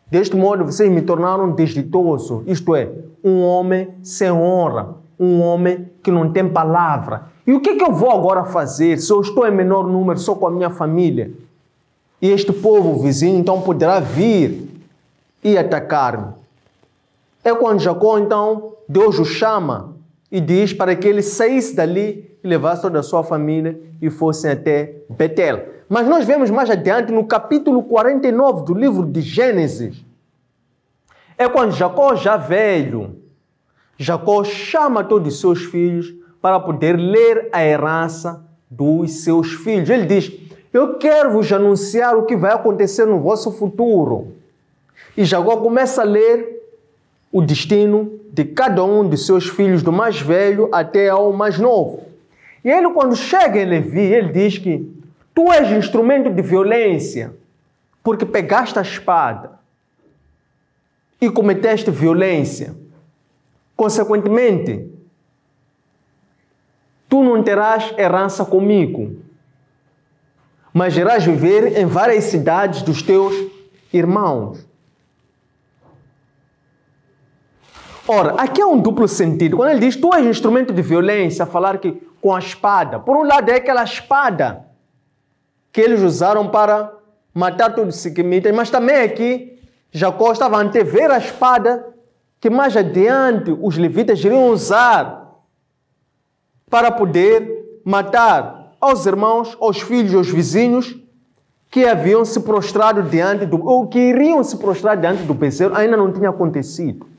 Deste modo, vocês me tornaram desditoso, isto é, um homem sem honra, um homem que não tem palavra. E o que eu vou agora fazer se eu estou em menor número só com a minha família? E este povo vizinho então poderá vir e atacar-me. É quando Jacó então, Deus o chama e diz para que ele saísse dali e levasse toda a sua família e fossem até Betel. Mas nós vemos mais adiante, no capítulo 49 do livro de Gênesis, é quando Jacó, já velho, Jacó chama todos os seus filhos para poder ler a herança dos seus filhos. Ele diz: eu quero vos anunciar o que vai acontecer no vosso futuro. E Jacó começa a ler o destino de cada um de seus filhos, do mais velho até ao mais novo. E ele, quando chega em Levi, ele diz que tu és instrumento de violência, porque pegaste a espada e cometeste violência. Consequentemente, tu não terás herança comigo, mas irás viver em várias cidades dos teus irmãos. Ora, aqui há um duplo sentido. Quando ele diz tu és instrumento de violência, a falar que com a espada, por um lado é aquela espada que eles usaram para matar todos os siquemitas, mas também aqui Jacó estava a antever a espada que mais adiante os levitas iriam usar para poder matar aos irmãos, aos filhos, aos vizinhos que haviam se prostrado diante ou que iriam se prostrar diante do bezerro. Ainda não tinha acontecido.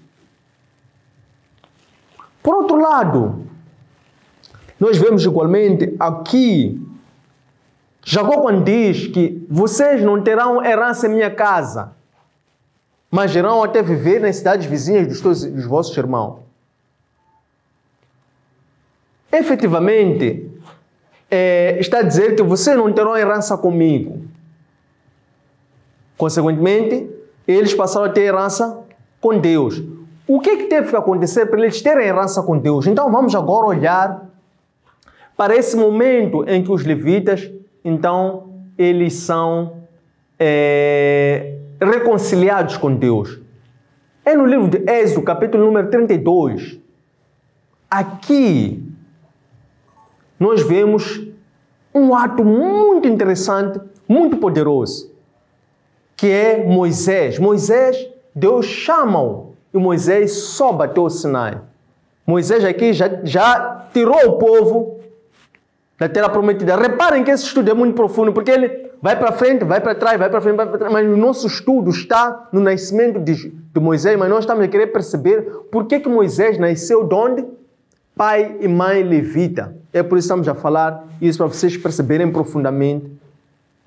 Por outro lado, nós vemos igualmente aqui Jacó, quando diz que vocês não terão herança em minha casa, mas irão até viver nas cidades vizinhas dos vossos irmãos. Efetivamente, está a dizer que vocês não terão herança comigo. Consequentemente, eles passaram a ter herança com Deus. O que teve que acontecer para eles terem herança com Deus? Então vamos agora olhar para esse momento em que os levitas, então, eles são reconciliados com Deus. É no livro de Êxodo, capítulo número 32. Aqui, nós vemos um ato muito interessante, muito poderoso, que é Moisés. Moisés, Deus chama-o e Moisés sobe até o Sinai. Moisés aqui já tirou o povo da terra prometida. Reparem que esse estudo é muito profundo, porque ele vai para frente, vai para trás, vai para frente, vai para trás, mas o nosso estudo está no nascimento de Moisés, mas nós estamos a querer perceber por que Moisés nasceu de onde? Pai e mãe levita. É por isso que estamos a falar isso, para vocês perceberem profundamente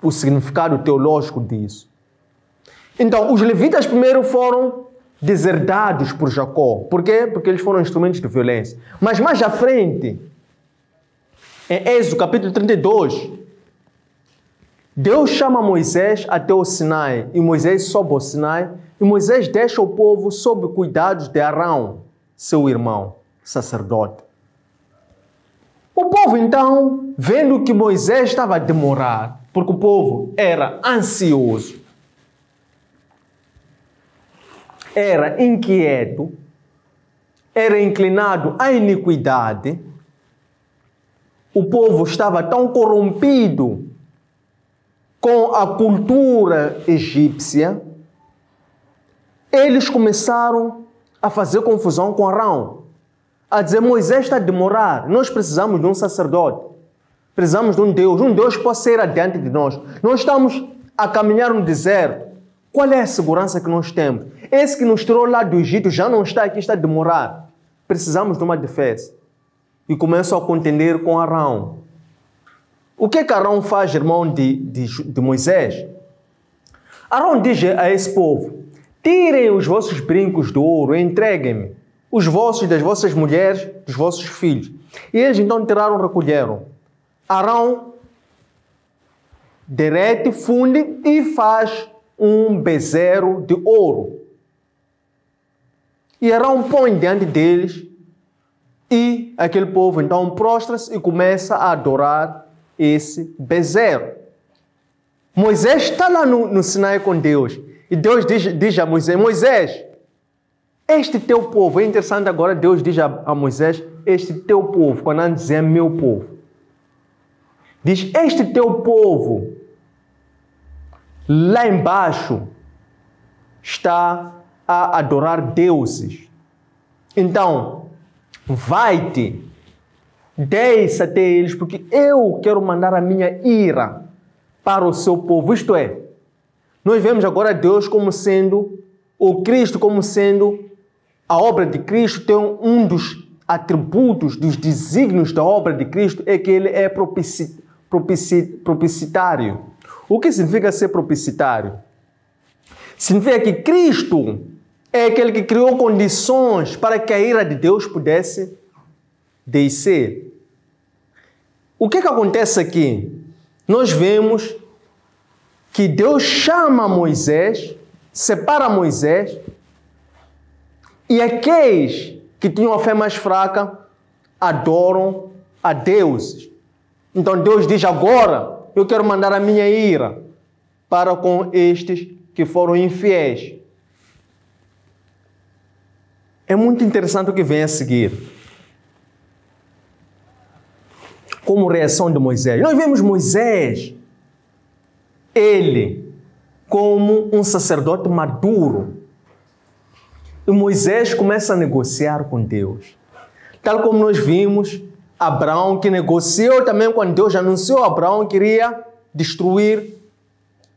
o significado teológico disso. Então, os levitas primeiro foram deserdados por Jacó. Por quê? Porque eles foram instrumentos de violência. Mas mais à frente, em Êxodo capítulo 32, Deus chama Moisés até o Sinai, e Moisés sobe ao Sinai, e Moisés deixa o povo sob cuidados de Arão, seu irmão, sacerdote. O povo, então, vendo que Moisés estava a demorar, porque o povo era ansioso, era inquieto, era inclinado à iniquidade, o povo estava tão corrompido com a cultura egípcia, eles começaram a fazer confusão com Arão, a dizer: Moisés está a demorar, nós precisamos de um sacerdote, precisamos de um Deus que possa ir adiante de nós. Nós estamos a caminhar no deserto, qual é a segurança que nós temos? Esse que nos tirou lá do Egito já não está aqui, está a demorar, precisamos de uma defesa. E começam a contender com Arão. O que Arão faz, irmão de Moisés? Arão diz a esse povo: tirem os vossos brincos de ouro e entreguem-me os vossos, das vossas mulheres, dos vossos filhos. E eles então tiraram, recolheram. Arão derrete, funde e faz um bezerro de ouro. E Arão põe diante deles, e aquele povo então prostra-se e começa a adorar esse bezerro. Moisés está lá no Sinai com Deus, e Deus diz a Moisés: Moisés, este teu povo, é interessante agora, Deus diz a Moisés: este teu povo, quando antes dizia meu povo, diz: este teu povo, lá embaixo, está a adorar deuses. Então, vai-te, desce até eles, porque eu quero mandar a minha ira para o seu povo. Isto é, nós vemos agora Deus como sendo, o Cristo como sendo, a obra de Cristo tem um dos atributos, dos desígnios da obra de Cristo, é que ele é propicitário. O que significa ser propicitário? Significa que Cristo é aquele que criou condições para que a ira de Deus pudesse descer. O que acontece aqui? Nós vemos que Deus chama Moisés, separa Moisés, e aqueles que tinham a fé mais fraca adoram a deuses. Então Deus diz: agora eu quero mandar a minha ira para com estes que foram infiéis. É muito interessante o que vem a seguir. Como reação de Moisés. Nós vemos Moisés, ele, como um sacerdote maduro. E Moisés começa a negociar com Deus. Tal como nós vimos Abraão, que negociou também quando Deus anunciou a Abraão que iria destruir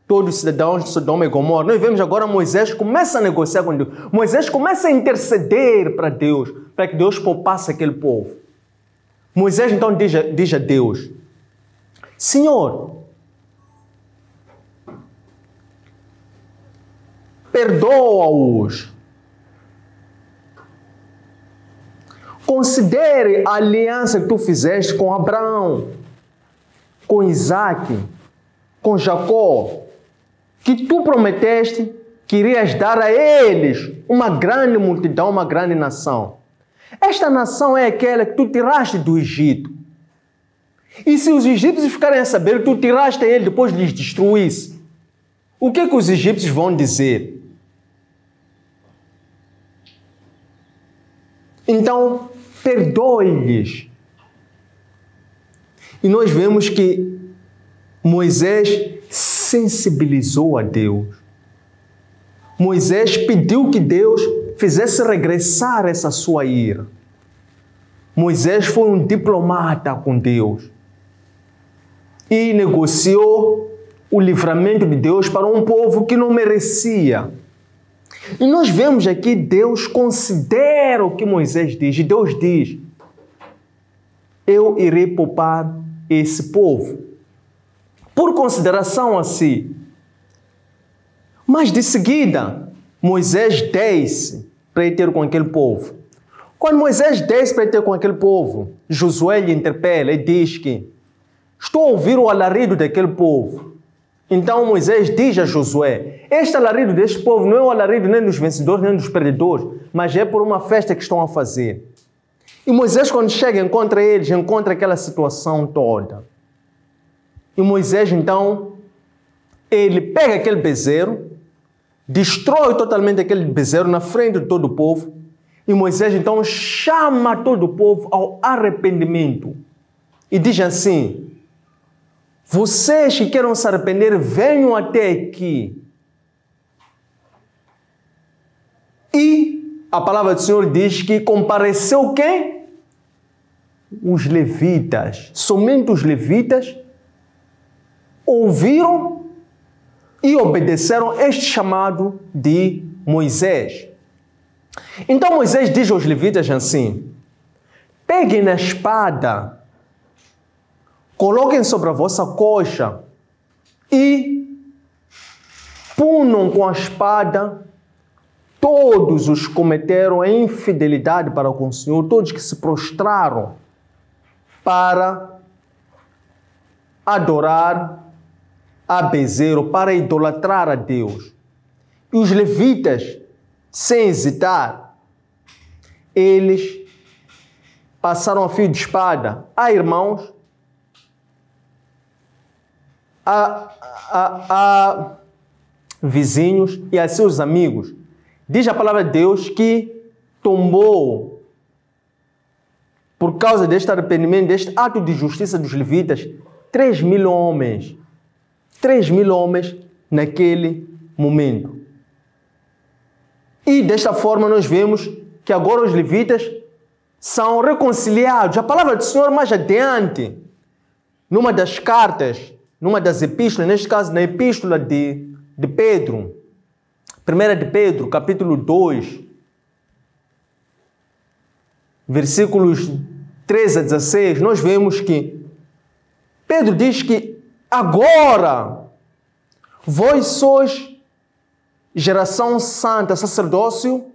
todos os cidadãos de Sodoma e Gomorra. Nós vemos agora Moisés começa a negociar com Deus. Moisés começa a interceder para Deus, para que Deus poupasse aquele povo. Moisés então diz a Deus: Senhor, perdoa-os. Considere a aliança que tu fizeste com Abraão, com Isaac, com Jacó, que tu prometeste que irias dar a eles uma grande multidão, uma grande nação. Esta nação é aquela que tu tiraste do Egito. E se os egípcios ficarem a saber que tu tiraste a ele depois de lhes destruísse, o que os egípcios vão dizer? Então, perdoe-lhes. E nós vemos que Moisés sensibilizou a Deus. Moisés pediu que Deus fizesse regressar essa sua ira. Moisés foi um diplomata com Deus e negociou o livramento de Deus para um povo que não merecia. E nós vemos aqui Deus considera o que Moisés diz. E Deus diz: eu irei poupar esse povo. Por consideração a si. Mas de seguida, Moisés desce para ir ter com aquele povo. Quando Moisés desce para ir ter com aquele povo, Josué lhe interpela e diz que estou a ouvir o alarido daquele povo. Então Moisés diz a Josué: este alarido deste povo não é o alarido nem dos vencedores nem dos perdedores, mas é por uma festa que estão a fazer. E Moisés, quando chega, encontra eles, encontra aquela situação toda. E Moisés, então, ele pega aquele bezerro, destrói totalmente aquele bezerro na frente de todo o povo. E Moisés, então, chama todo o povo ao arrependimento. E diz assim: vocês que queiram se arrepender, venham até aqui. E a palavra do Senhor diz que compareceu quem? Os levitas. Somente os levitas ouviram e obedeceram este chamado de Moisés. Então Moisés diz aos levitas assim: peguem na espada, coloquem sobre a vossa coxa e punam com a espada todos os que cometeram a infidelidade para com o Senhor, todos que se prostraram para adorar a bezerro, para idolatrar a Deus. E os levitas, sem hesitar, eles passaram a fio de espada a irmãos, a vizinhos e a seus amigos. Diz a palavra de Deus que tombou, por causa deste arrependimento, deste ato de justiça dos levitas, 3.000 homens. 3.000 homens naquele momento. E desta forma nós vemos que agora os levitas são reconciliados. A palavra do Senhor mais adiante, numa das cartas, numa das epístolas, neste caso na epístola de Pedro, 1 de Pedro, capítulo 2, versículos 13 a 16, nós vemos que Pedro diz que agora vós sois geração santa, sacerdócio,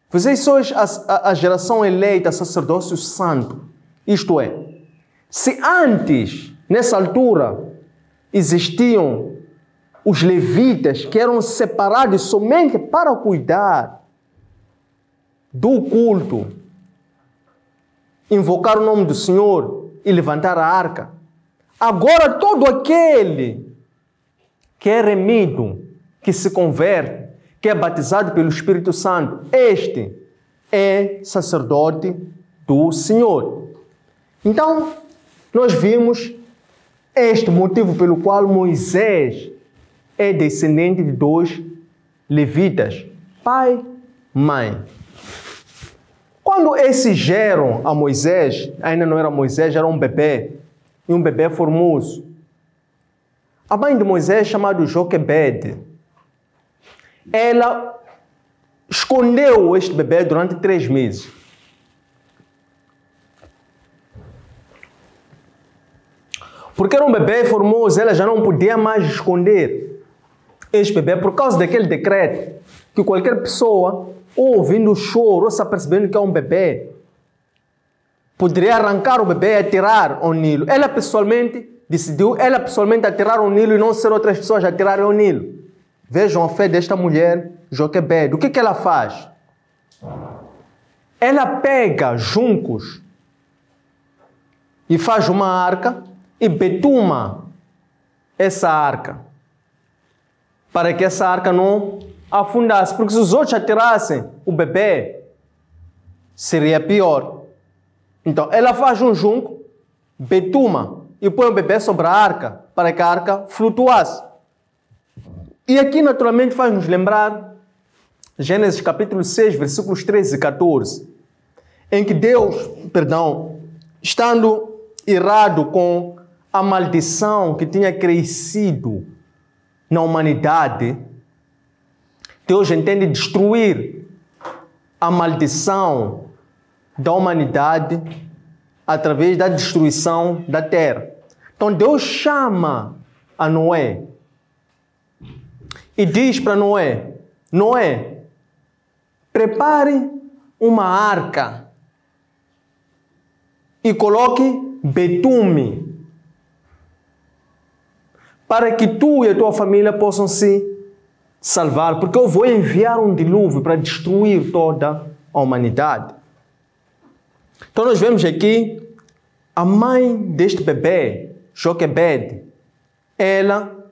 vocês sois a geração eleita, sacerdócio santo. Isto é, se antes, nessa altura, existiam os levitas que eram separados somente para cuidar do culto, invocar o nome do Senhor e levantar a arca, agora todo aquele que é remido, que se converte, que é batizado pelo Espírito Santo, este é sacerdote do Senhor. Então, nós vimos este motivo pelo qual Moisés é descendente de 2 levitas, pai, mãe. Quando esses geram a Moisés, ainda não era Moisés, era um bebê, e um bebê formoso. A mãe de Moisés, chamada Joquebede, ela escondeu este bebê durante 3 meses. Porque era um bebê formoso, ela já não podia mais esconder este bebê por causa daquele decreto que qualquer pessoa, ouvindo o choro, ou se apercebendo que é um bebê, poderia arrancar o bebê e atirar ao Nilo. Ela pessoalmente decidiu, atirar ao Nilo e não ser outras pessoas a atirarem ao Nilo. Vejam a fé desta mulher, Joquebede. O que ela faz? Ela pega juncos e faz uma arca e betuma essa arca, para que essa arca não afundasse. Porque se os outros atirassem o bebê, seria pior. Então, ela faz um junco, betuma, e põe o bebê sobre a arca, para que a arca flutuasse. E aqui, naturalmente, faz-nos lembrar Gênesis capítulo 6, versículos 13 e 14, em que Deus, estando irado com a maldição que tinha crescido na humanidade, Deus entende destruir a maldição da humanidade através da destruição da terra. Então Deus chama a Noé e diz para Noé: Noé, prepare uma arca e coloque betume para que tu e a tua família possam se salvar, porque eu vou enviar um dilúvio para destruir toda a humanidade. Então nós vemos aqui a mãe deste bebê, Joquebed, ela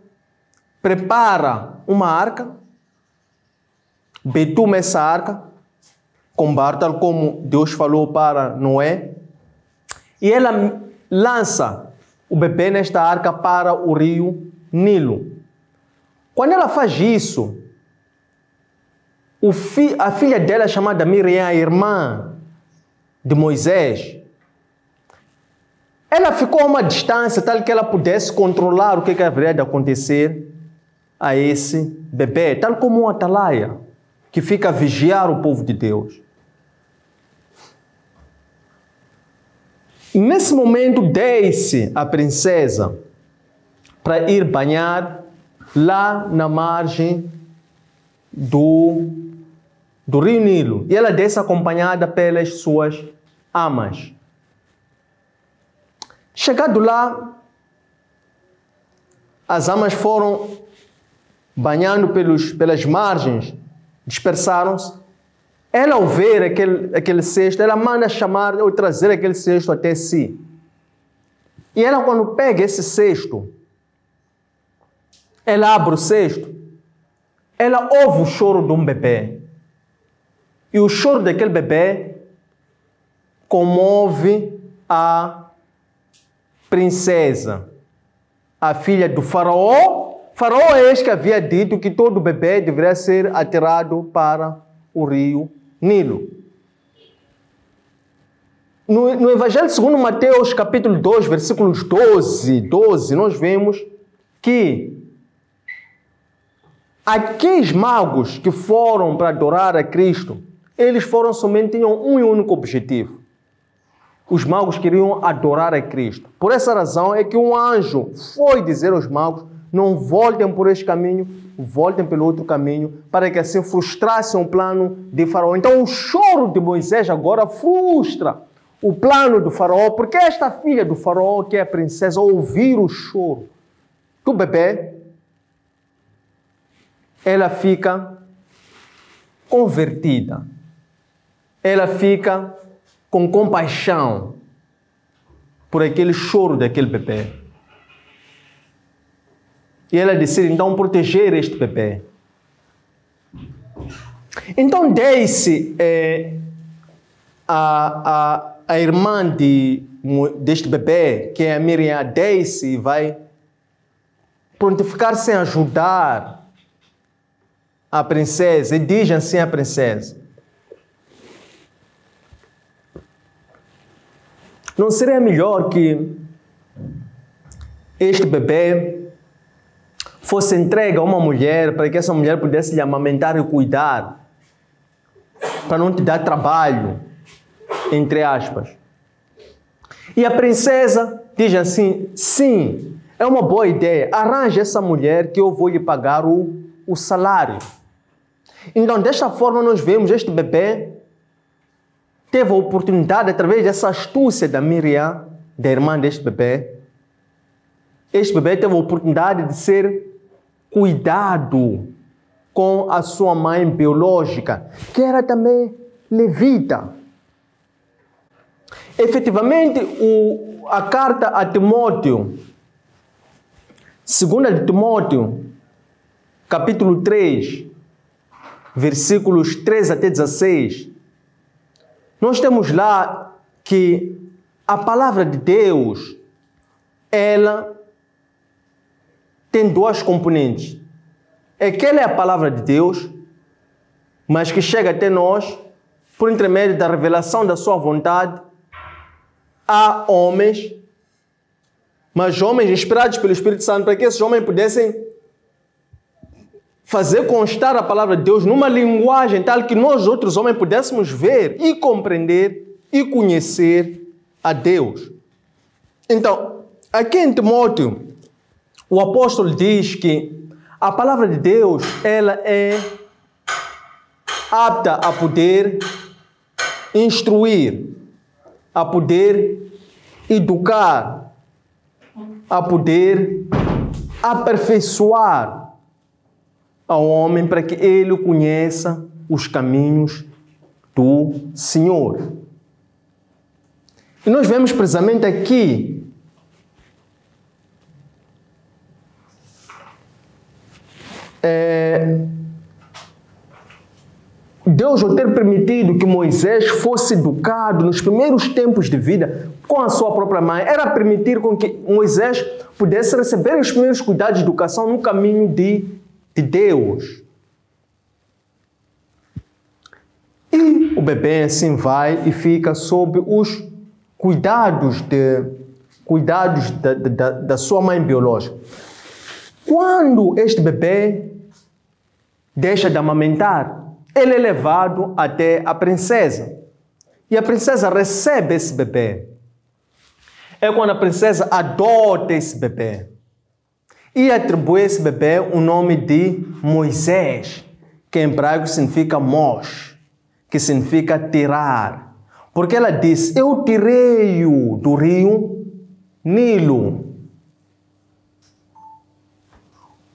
prepara uma arca, betume essa arca, com barro, tal como Deus falou para Noé, e ela lança o bebê nesta arca para o rio Nilo. Quando ela faz isso, a filha dela, chamada Miriam, a irmã de Moisés, ela ficou a uma distância tal que ela pudesse controlar o que haveria de acontecer a esse bebê, tal como um atalaia que fica a vigiar o povo de Deus. Nesse momento, desce a princesa para ir banhar lá na margem do rio Nilo. E ela desce acompanhada pelas suas amas. Chegado lá, as amas foram banhando pelas margens, dispersaram-se. Ela, ao ver aquele cesto, ela manda chamar ou trazer aquele cesto até si. E ela, quando pega esse cesto, ela abre o cesto, ela ouve o choro de um bebê. E o choro daquele bebê comove a princesa, a filha do faraó. Faraó é este que havia dito que todo bebê deveria ser atirado para o rio Nilo. No Evangelho segundo Mateus, capítulo 2, versículos 12, nós vemos que aqueles magos que foram para adorar a Cristo, eles tinham um único objetivo. Os magos queriam adorar a Cristo. Por essa razão é que um anjo foi dizer aos magos: não voltem por este caminho, voltem pelo outro caminho, para que assim frustrassem o plano de Faraó. Então o choro de Moisés agora frustra o plano do Faraó, porque esta filha do Faraó, que é a princesa, ao ouvir o choro do bebê, ela fica convertida. Ela fica com compaixão por aquele choro daquele bebê. E ela decide então proteger este bebê. Então desce a irmã deste bebê, que é a Miriam, desce e vai prontificar-se em ajudar a princesa, e diz assim a princesa: não seria melhor que este bebê fosse entregue a uma mulher, para que essa mulher pudesse lhe amamentar e cuidar, para não te dar trabalho, entre aspas? E a princesa diz assim: sim, é uma boa ideia, arranje essa mulher que eu vou lhe pagar o salário. Então, desta forma, nós vemos este bebê teve a oportunidade, através dessa astúcia da Miriam, da irmã deste bebê, este bebê teve a oportunidade de ser cuidado com a sua mãe biológica, que era também levita. Efetivamente, a carta a Timóteo, 2 de Timóteo, capítulo 3, versículos 13 até 16, nós temos lá que a palavra de Deus, ela tem duas componentes. Aquela é a palavra de Deus, mas que chega até nós por intermédio da revelação da sua vontade a homens, mas homens inspirados pelo Espírito Santo, para que esses homens pudessem fazer constar a palavra de Deus numa linguagem tal que nós outros homens pudéssemos ver e compreender e conhecer a Deus. Então, aqui em Timóteo, o apóstolo diz que a palavra de Deus, ela é apta a poder instruir, a poder educar, a poder aperfeiçoar ao homem para que ele conheça os caminhos do Senhor. E nós vemos precisamente aqui Deus, ao ter permitido que Moisés fosse educado nos primeiros tempos de vida com a sua própria mãe, era permitir com que Moisés pudesse receber os primeiros cuidados de educação no caminho de Deus. E o bebê assim vai e fica sob os cuidados da sua mãe biológica. Quando este bebê deixa de amamentar, ele é levado até a princesa. E a princesa recebe esse bebê. É quando a princesa adota esse bebê. E atribui a esse bebê o nome de Moisés, que em hebraico significa Mosh, que significa tirar. Porque ela diz, eu tirei-o do rio Nilo.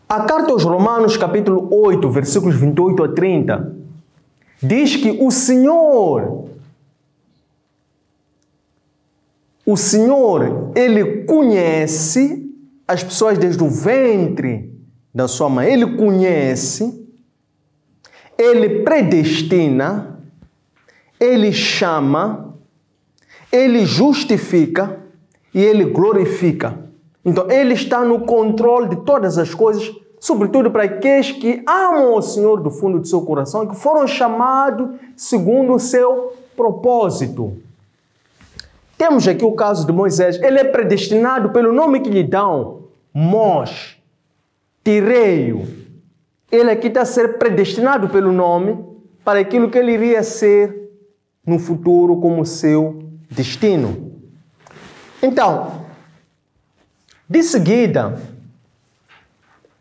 A carta aos Romanos, capítulo 8, versículos 28 a 30, diz que o Senhor, Ele conhece as pessoas desde o ventre da sua mãe. Ele conhece, Ele predestina, Ele chama, Ele justifica e Ele glorifica. Então, Ele está no controle de todas as coisas, sobretudo para aqueles que amam o Senhor do fundo do seu coração e que foram chamados segundo o seu propósito. Temos aqui o caso de Moisés. Ele é predestinado pelo nome que lhe dão, Mosh, tirei-o. Ele aqui está a ser predestinado pelo nome para aquilo que ele iria ser no futuro como seu destino. Então, de seguida,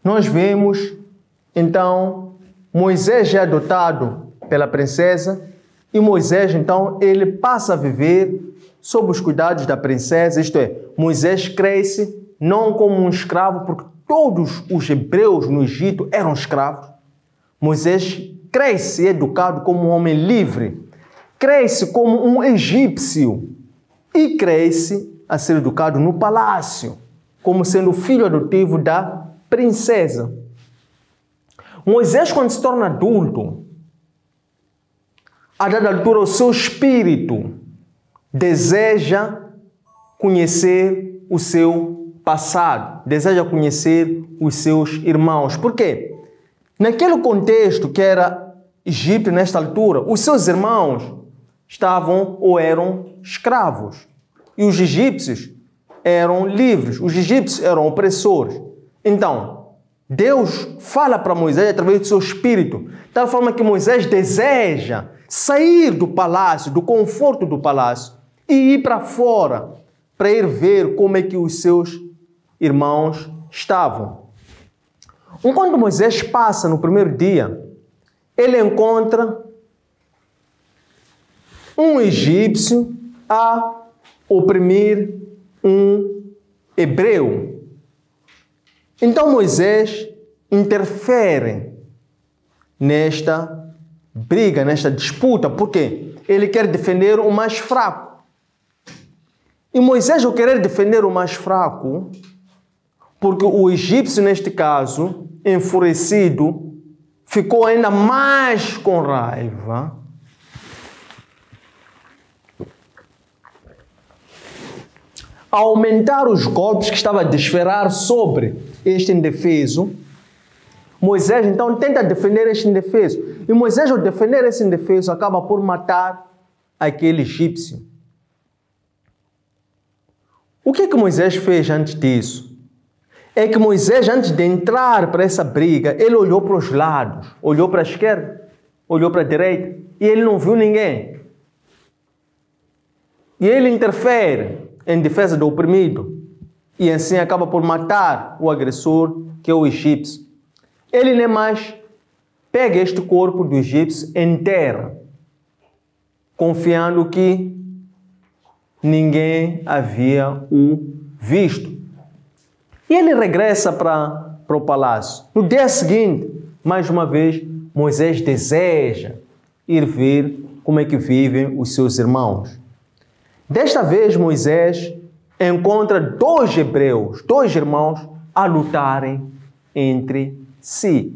nós vemos, então, Moisés é adotado pela princesa e Moisés, então, ele passa a viver sob os cuidados da princesa, isto é, Moisés cresce não como um escravo, porque todos os hebreus no Egito eram escravos. Moisés cresce educado como um homem livre, cresce como um egípcio e cresce a ser educado no palácio, como sendo filho adotivo da princesa. Moisés, quando se torna adulto, a dada altura, o seu espírito deseja conhecer o seu passado, deseja conhecer os seus irmãos. Por quê? Naquele contexto que era Egito nesta altura, os seus irmãos estavam ou eram escravos e os egípcios eram livres, os egípcios eram opressores. Então, Deus fala para Moisés através do seu espírito, de tal forma que Moisés deseja sair do palácio, do conforto do palácio e ir para fora, para ir ver como é que os seus irmãos estavam. Enquanto Moisés passa no primeiro dia, ele encontra um egípcio a oprimir um hebreu. Então Moisés interfere nesta briga, nesta disputa, porque ele quer defender o mais fraco. E Moisés, ao querer defender o mais fraco, porque o egípcio, neste caso, enfurecido, ficou ainda mais com raiva a aumentar os golpes que estava a desferrar sobre este indefeso, Moisés então tenta defender este indefeso. E Moisés, ao defender esse indefeso, acaba por matar aquele egípcio. O que Moisés fez antes disso? É que Moisés, antes de entrar para essa briga, ele olhou para os lados, olhou para a esquerda, olhou para a direita, e ele não viu ninguém. E ele interfere em defesa do oprimido, e assim acaba por matar o agressor, que é o egípcio. Ele nem mais pega este corpo do egípcio em terra, confiando que ninguém havia o visto. E ele regressa para o palácio. No dia seguinte, mais uma vez, Moisés deseja ir ver como é que vivem os seus irmãos. Desta vez, Moisés encontra dois hebreus, dois irmãos, a lutarem entre si.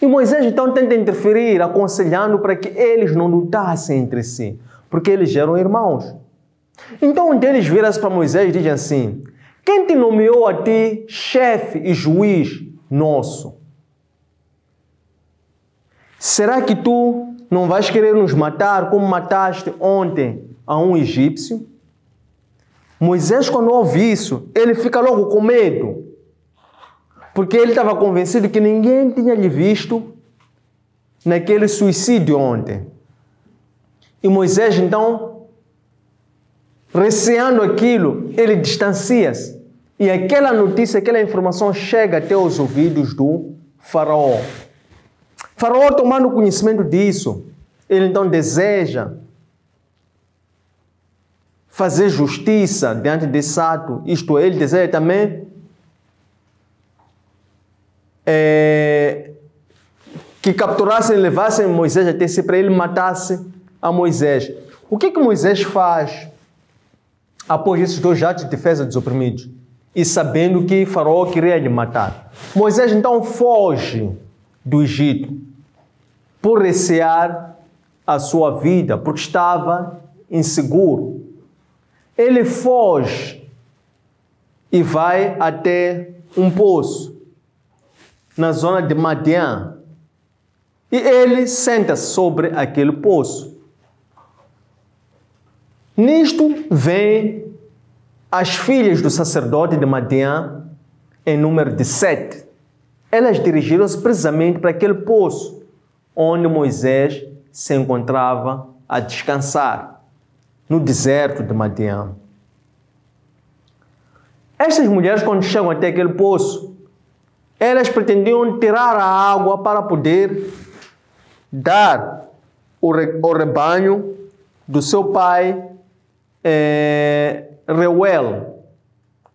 E Moisés então tenta interferir, aconselhando para que eles não lutassem entre si, porque eles eram irmãos. Então um deles vira-se para Moisés e diz assim: quem te nomeou a ti chefe e juiz nosso? Será que tu não vais querer nos matar como mataste ontem a um egípcio? Moisés, quando ouve isso, ele fica logo com medo, porque ele estava convencido que ninguém tinha lhe visto naquele suicídio ontem. E Moisés, então, receando aquilo, ele distancia-se. E aquela notícia, aquela informação chega até os ouvidos do faraó. Faraó, tomando conhecimento disso, ele então deseja fazer justiça diante desse ato. Isto é, ele deseja também que capturassem e levassem Moisés até si para ele matasse a Moisés. O que Moisés faz após esses dois atos de defesa dos oprimidos? E sabendo que Faraó queria lhe matar. Moisés então foge do Egito por recear a sua vida, porque estava inseguro. Ele foge e vai até um poço na zona de Madian. E ele senta-se sobre aquele poço. Nisto vem as filhas do sacerdote de Madian, em número de 7. Elas dirigiram-se precisamente para aquele poço onde Moisés se encontrava a descansar, no deserto de Madian. Estas mulheres, quando chegam até aquele poço, elas pretendiam tirar a água para poder dar ao rebanho do seu pai Reuel,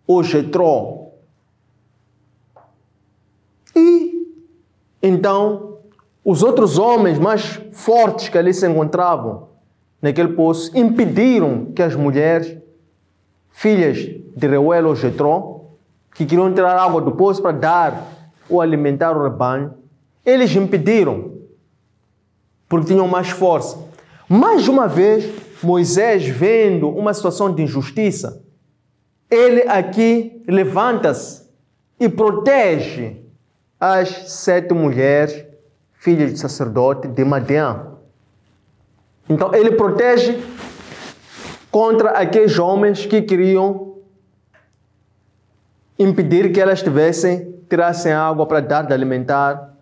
ou Jetró. E então os outros homens mais fortes que ali se encontravam naquele poço impediram que as mulheres, filhas de Reuel ou Jetró, que queriam tirar água do poço para dar ou alimentar o rebanho, eles impediram, porque tinham mais força. Mais uma vez, Moisés, vendo uma situação de injustiça, ele aqui levanta-se e protege as 7 mulheres, filhas de sacerdote de Madian. Então, ele protege contra aqueles homens que queriam impedir que elas tirassem água para dar de alimentar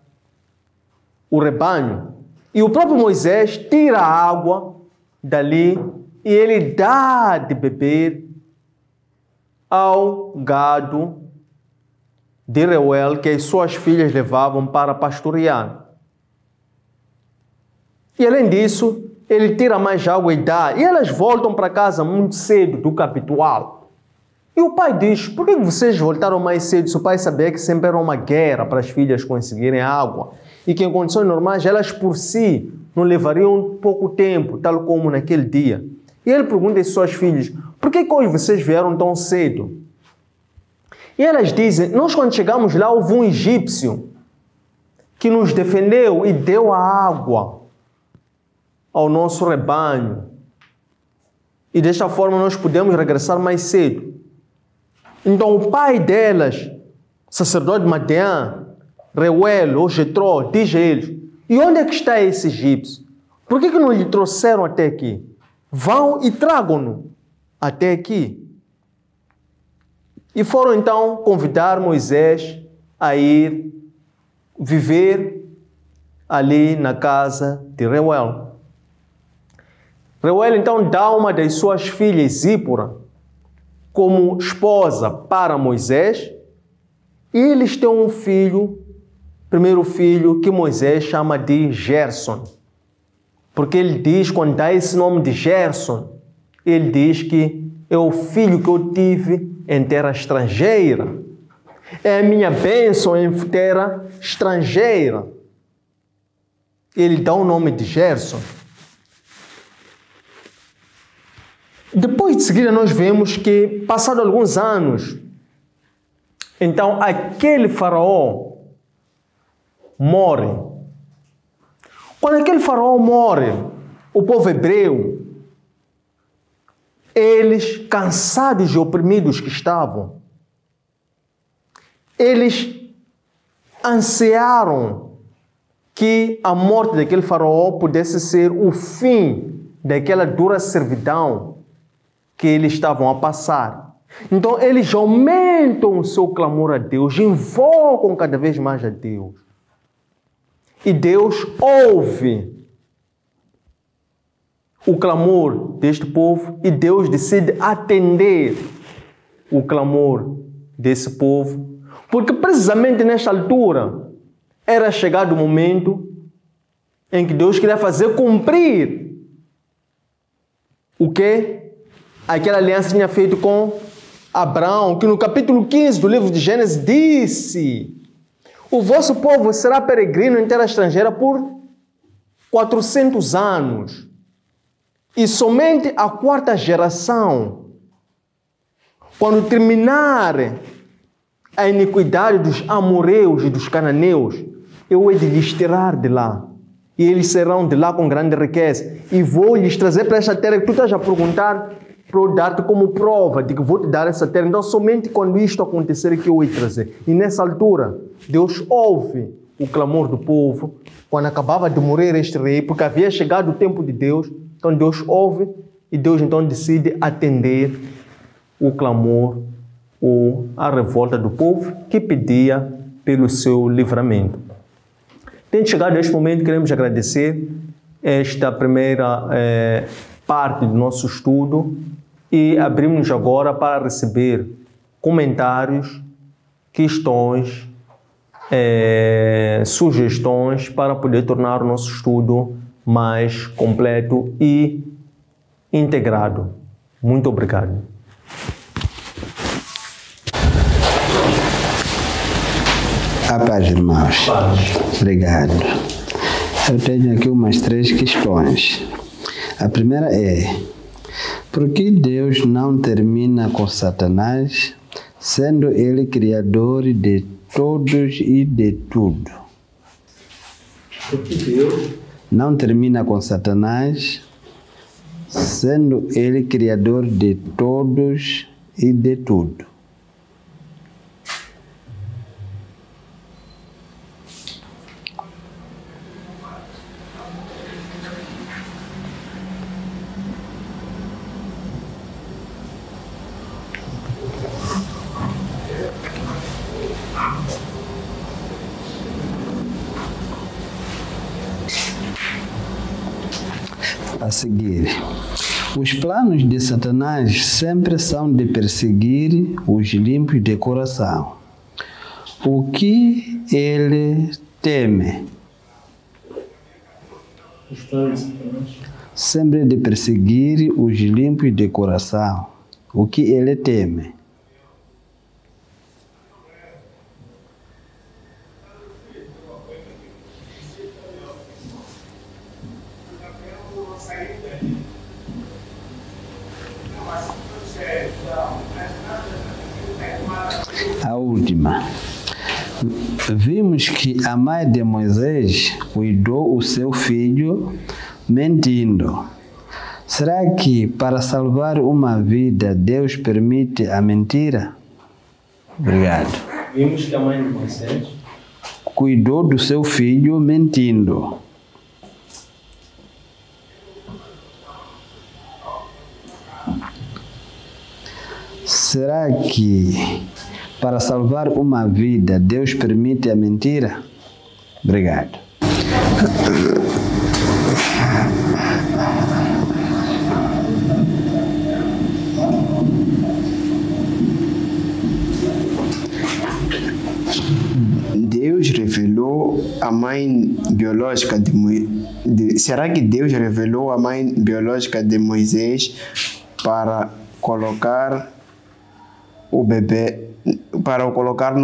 o rebanho. E o próprio Moisés tira a água dali e ele dá de beber ao gado de Reuel que as suas filhas levavam para pastorear. E além disso, ele tira mais água e dá. E elas voltam para casa muito cedo do que habitual. E o pai diz: por que vocês voltaram mais cedo? Se o pai sabia que sempre era uma guerra para as filhas conseguirem água. E que em condições normais, elas por si não levariam pouco tempo, tal como naquele dia. E ele pergunta às suas filhas: por que hoje vocês vieram tão cedo? E elas dizem: nós quando chegamos lá, houve um egípcio que nos defendeu e deu a água ao nosso rebanho. E desta forma nós podemos regressar mais cedo. Então o pai delas, sacerdote Madian, Reuel ou Jetró, diz a eles: e onde é que está esse egípcio? Por que não lhe trouxeram até aqui? Vão e tragam-no até aqui. E foram então convidar Moisés a ir viver ali na casa de Reuel. Reuel então dá uma das suas filhas, Zípora, como esposa para Moisés, e eles têm um filho, primeiro filho, que Moisés chama de Gerson. Porque ele diz, quando dá esse nome de Gerson, ele diz que é o filho que eu tive em terra estrangeira. É a minha bênção em terra estrangeira. Ele dá o nome de Gerson. Depois de seguida nós vemos que, passado alguns anos, então aquele faraó morre. Quando aquele faraó morre, o povo hebreu, eles, cansados e oprimidos que estavam, eles ansiaram que a morte daquele faraó pudesse ser o fim daquela dura servidão que eles estavam a passar. Então eles aumentam o seu clamor a Deus, invocam cada vez mais a Deus. E Deus ouve o clamor deste povo e Deus decide atender o clamor desse povo, porque precisamente nesta altura era chegado o momento em que Deus queria fazer cumprir o que aquela aliança tinha feito com Abraão, que no capítulo 15 do livro de Gênesis disse: o vosso povo será peregrino em terra estrangeira por 400 anos. E somente a quarta geração, quando terminar a iniquidade dos amoreus e dos cananeus, eu hei de lhes tirar de lá. E eles serão de lá com grande riqueza. E vou lhes trazer para esta terra que tu estás a perguntar, para eu dar-te como prova de que vou te dar essa terra. Então, somente quando isto acontecer é que eu hei de trazer. E nessa altura, Deus ouve o clamor do povo, quando acabava de morrer este rei, porque havia chegado o tempo de Deus. Então, Deus ouve e Deus então decide atender o clamor ou a revolta do povo que pedia pelo seu livramento. Tendo chegado a este momento, queremos agradecer esta primeira parte do nosso estudo e abrimos agora para receber comentários, questões, sugestões para poder tornar o nosso estudo mais completo e integrado. Muito obrigado. A paz, irmãos. Obrigado. Eu tenho aqui umas 3 questões. A primeira é: por que Deus não termina com Satanás, sendo ele criador de todos e de tudo? Por que Deus não termina com Satanás, sendo ele criador de todos e de tudo? A seguir, os planos de Satanás sempre são de perseguir os limpos de coração. O que ele teme? os planos de Satanás? Sempre de perseguir os limpos de coração. O que ele teme? A última. Vimos que a mãe de Moisés cuidou o seu filho mentindo. Será que para salvar uma vida Deus permite a mentira? Obrigado. Vimos que a mãe de Moisés cuidou do seu filho mentindo. Será que para salvar uma vida Deus permite a mentira? Obrigado. Deus revelou a mãe biológica será que Deus revelou a mãe biológica de Moisés para colocar o bebê, para o colocar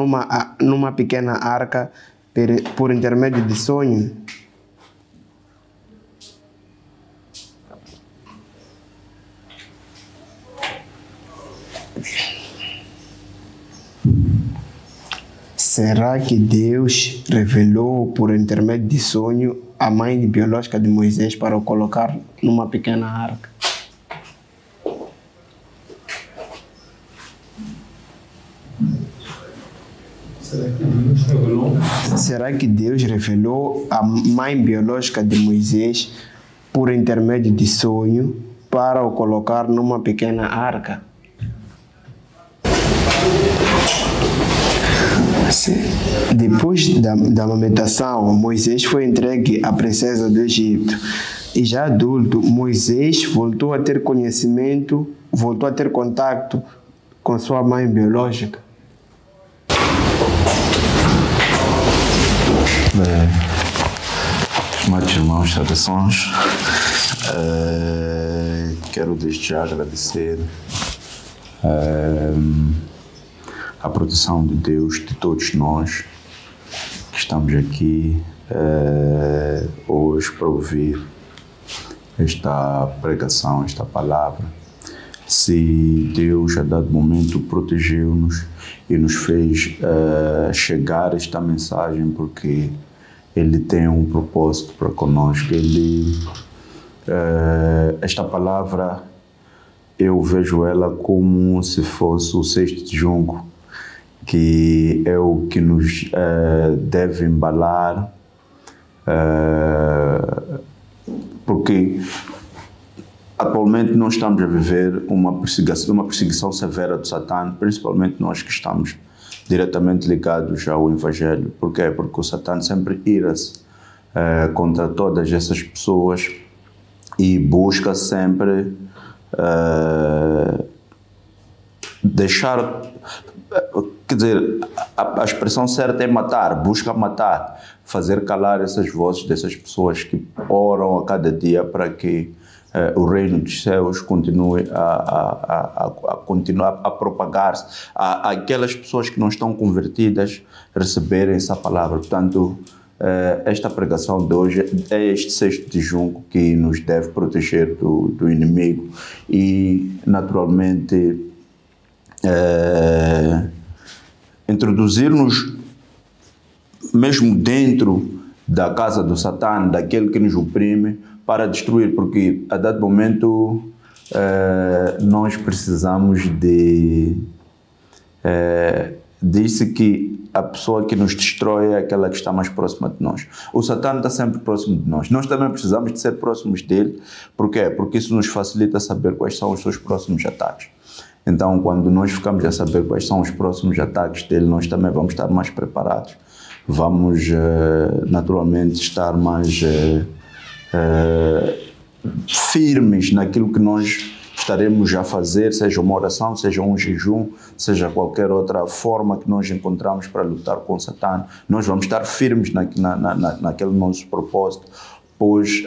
numa pequena arca por intermédio de sonho? Será que Deus revelou por intermédio de sonho a mãe biológica de Moisés para o colocar numa pequena arca? Será que Deus revelou a mãe biológica de Moisés por intermédio de sonho para o colocar numa pequena arca? Depois da amamentação, Moisés foi entregue à princesa do Egito. E já adulto, Moisés voltou a ter conhecimento, voltou a ter contato com sua mãe biológica. Estimados irmãos, saudações. Quero desde já agradecer a proteção de Deus, de todos nós que estamos aqui hoje para ouvir esta pregação, esta palavra. Se Deus, a dado momento, protegeu-nos e nos fez chegar esta mensagem, porque Ele tem um propósito para conosco. Esta palavra, eu vejo ela como se fosse o 6º de junho, que é o que nos deve embalar, porque atualmente nós estamos a viver uma perseguição severa do Satã, principalmente nós que estamos diretamente ligados ao Evangelho. Por quê? Porque o Satã sempre ira-se contra todas essas pessoas e busca sempre deixar... Quer dizer, a expressão certa é matar, busca matar, fazer calar essas vozes dessas pessoas que oram a cada dia para que o reino dos céus continue a propagar-se, aquelas pessoas que não estão convertidas receberem essa palavra. Portanto, esta pregação de hoje é este 6º de junho que nos deve proteger do inimigo e, naturalmente, introduzir-nos mesmo dentro da casa do Satã, daquele que nos oprime, para destruir, porque a dado momento nós precisamos diz-se que a pessoa que nos destrói é aquela que está mais próxima de nós. O Satã está sempre próximo de nós. Nós também precisamos de ser próximos dele. Por quê? Porque isso nos facilita saber quais são os seus próximos ataques. Então, quando nós ficamos a saber quais são os próximos ataques dele, nós também vamos estar mais preparados. Vamos, naturalmente, estar mais firmes naquilo que nós estaremos a fazer, seja uma oração, seja um jejum, seja qualquer outra forma que nós encontramos para lutar com o Satã. Nós vamos estar firmes naquele nosso propósito, pois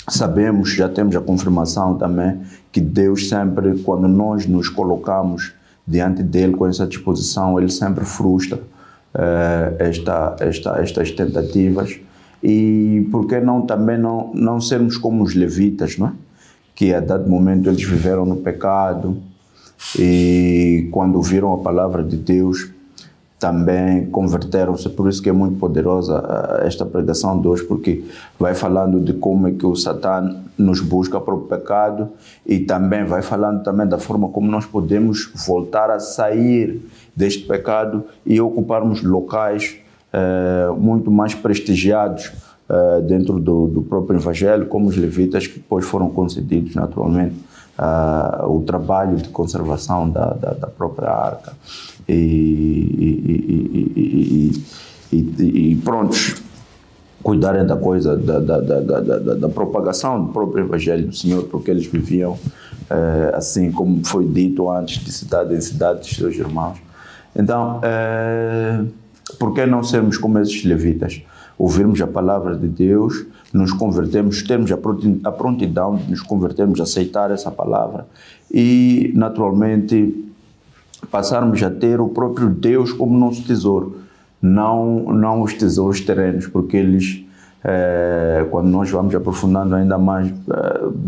sabemos, já temos a confirmação também, que Deus sempre, quando nós nos colocamos diante dele com essa disposição, ele sempre frustra estas tentativas. E por que não também não sermos como os levitas, não é? Que a dado momento eles viveram no pecado e quando ouviram a palavra de Deus, também converteram-se, por isso que é muito poderosa esta pregação de hoje, porque vai falando de como é que o Satã nos busca para o pecado e também vai falando também da forma como nós podemos voltar a sair deste pecado e ocuparmos locais muito mais prestigiados dentro do próprio Evangelho, como os levitas, que depois foram concedidos naturalmente o trabalho de conservação da própria arca. E prontos, cuidarem da coisa, da propagação do próprio Evangelho do Senhor, porque eles viviam assim como foi dito antes, de cidade em cidade dos seus irmãos. Então, por que não sermos como esses levitas? Ouvirmos a palavra de Deus, nos convertermos, termos a prontidão de nos convertermos, aceitar essa palavra e, naturalmente, passarmos a ter o próprio Deus como nosso tesouro, não os tesouros terrenos, porque eles, quando nós vamos aprofundando ainda mais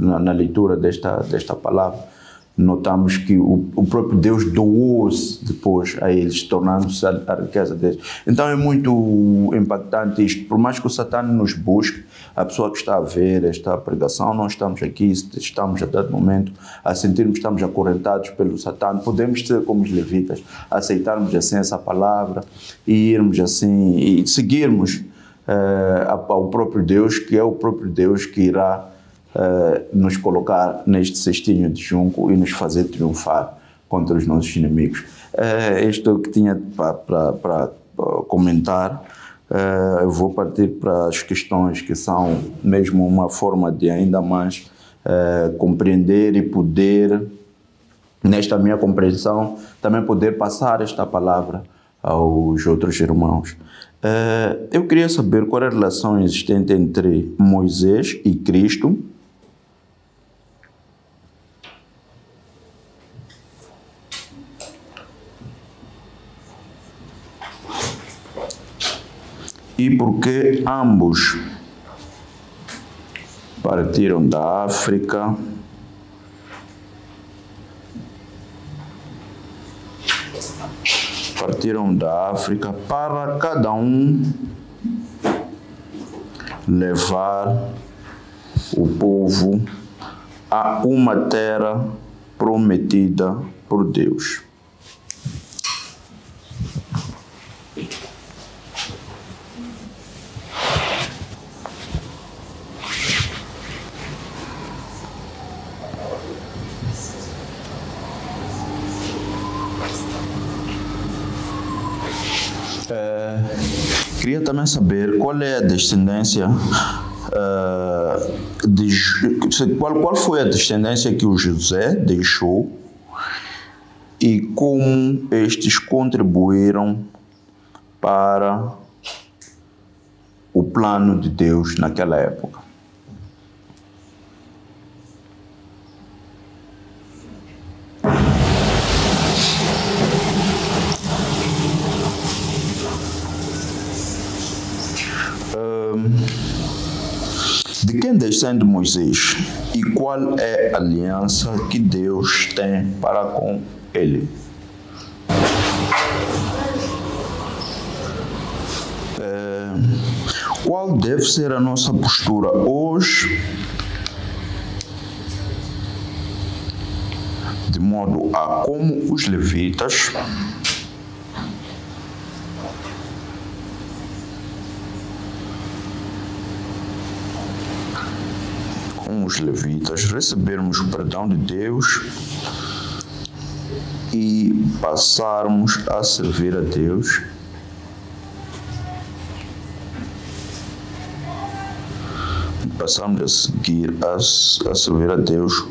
na leitura desta palavra, notamos que o próprio Deus doou-se depois a eles, tornando-se a riqueza deles. Então é muito impactante isto. Por mais que o Satã nos busque, a pessoa que está a ver esta pregação, nós estamos aqui, estamos a dado momento a sentirmos que estamos acorrentados pelo Satã. Podemos ser como os levitas, aceitarmos assim essa palavra e irmos assim, e seguirmos ao próprio Deus, que é o próprio Deus que irá nos colocar neste cestinho de junco e nos fazer triunfar contra os nossos inimigos. Isto é o que tinha para comentar. Eu vou partir para as questões que são mesmo uma forma de ainda mais compreender e poder, nesta minha compreensão, também poder passar esta palavra aos outros irmãos. Eu queria saber qual é a relação existente entre Moisés e Cristo. E porque ambos partiram da África para cada um levar o povo a uma terra prometida por Deus. Queria também saber qual é a descendência, qual foi a descendência que o José deixou e como estes contribuíram para o plano de Deus naquela época. De quem descende Moisés e qual é a aliança que Deus tem para com ele? Qual deve ser a nossa postura hoje, de modo a, como os levitas, recebermos o perdão de Deus e passarmos a servir a Deus a servir a Deus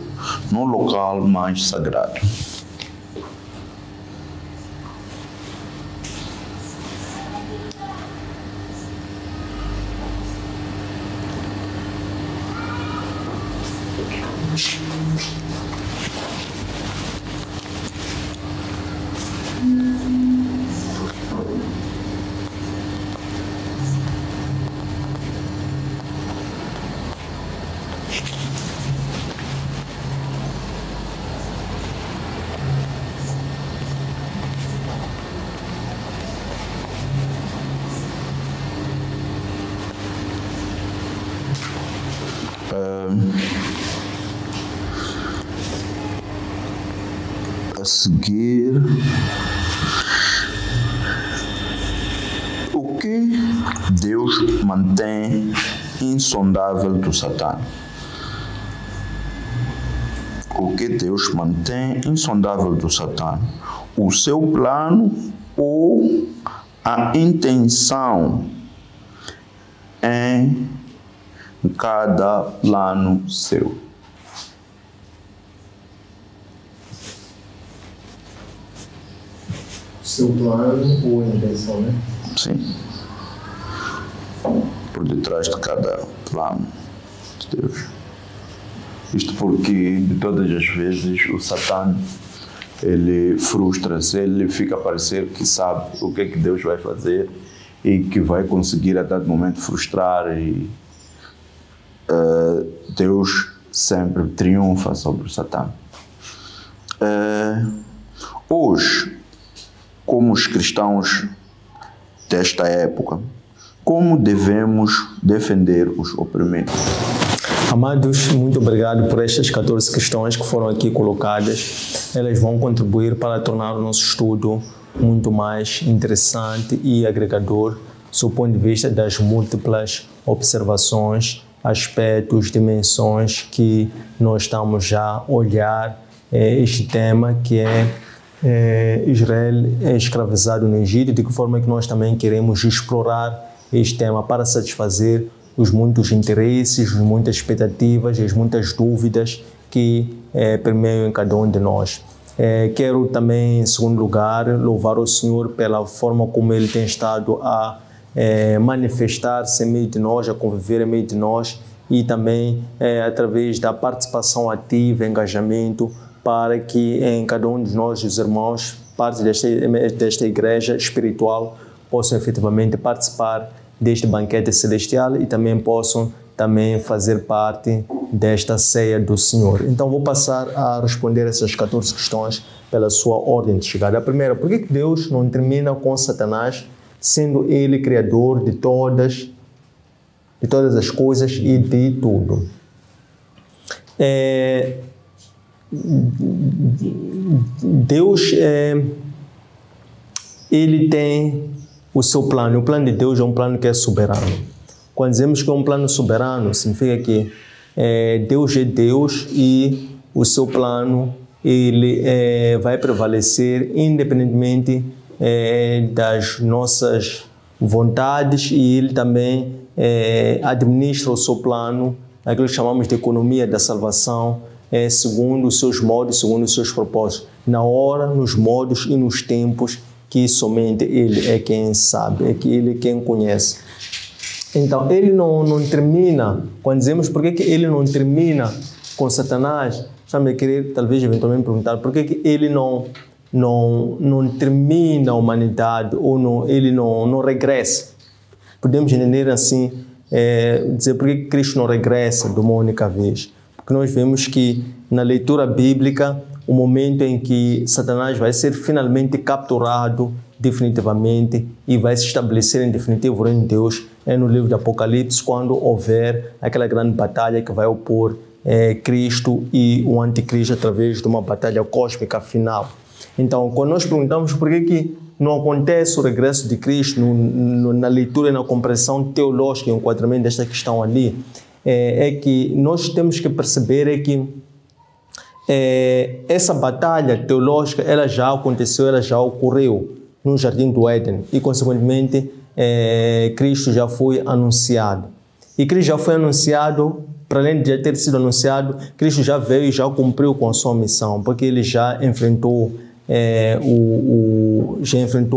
num local mais sagrado. A seguir, o que Deus mantém insondável do Satã? O que Deus mantém insondável do Satã? O seu plano ou a intenção em cada plano seu? Seu plano ou a intenção, né? Sim. Por detrás de cada plano de Deus. Isto porque, de todas as vezes, o Satã, ele frustra-se, ele fica a parecer que sabe o que é que Deus vai fazer e que vai conseguir a dado momento frustrar, e Deus sempre triunfa sobre o Satã. Hoje, como os cristãos desta época, como devemos defender os oprimidos? Amados, muito obrigado por estas 14 questões que foram aqui colocadas. Elas vão contribuir para tornar o nosso estudo muito mais interessante e agregador, sob o ponto de vista das múltiplas observações, aspectos, dimensões que nós estamos já a olhar este tema, que é Israel é escravizado no Egito, de que forma que nós também queremos explorar este tema para satisfazer os muitos interesses, as muitas expectativas e as muitas dúvidas que permeiam em cada um de nós. Quero também, em segundo lugar, louvar o Senhor pela forma como Ele tem estado a manifestar-se em meio de nós, a conviver em meio de nós, e também através da participação ativa, engajamento, para que em cada um de nós, os irmãos, parte desta igreja espiritual, possam efetivamente participar deste banquete celestial e também possam fazer parte desta ceia do Senhor. Então vou passar a responder essas 14 questões pela sua ordem de chegada. A primeira, por que Deus não termina com Satanás, sendo Ele criador de todas as coisas e de tudo? Deus, Ele tem o seu plano. O plano de Deus é um plano que é soberano. Quando dizemos que é um plano soberano, significa que Deus é Deus e o seu plano ele vai prevalecer independentemente das nossas vontades, e Ele também administra o seu plano, aquilo que chamamos de economia da salvação, segundo os seus modos, segundo os seus propósitos, na hora, nos modos e nos tempos que somente Ele é quem sabe, é que Ele é quem conhece. Então, Ele não termina, quando dizemos por que Ele não termina com Satanás, estamos a querer, talvez, eventualmente perguntar, por que Ele não termina a humanidade, ou Ele não regressa? Podemos entender assim, dizer por que Cristo não regressa de uma única vez? Porque nós vemos que na leitura bíblica, o momento em que Satanás vai ser finalmente capturado definitivamente e vai se estabelecer em definitivo o reino de Deus é no livro de Apocalipse, quando houver aquela grande batalha que vai opor Cristo e o anticristo através de uma batalha cósmica final. Então, quando nós perguntamos por que não acontece o regresso de Cristo na leitura e na compreensão teológica e enquadramento desta questão ali, é que nós temos que perceber que essa batalha teológica ela já aconteceu, ela já ocorreu no Jardim do Éden e, consequentemente, Cristo já foi anunciado. E Cristo já foi anunciado, para além de já ter sido anunciado, Cristo já veio e já cumpriu com a sua missão, porque Ele já enfrentou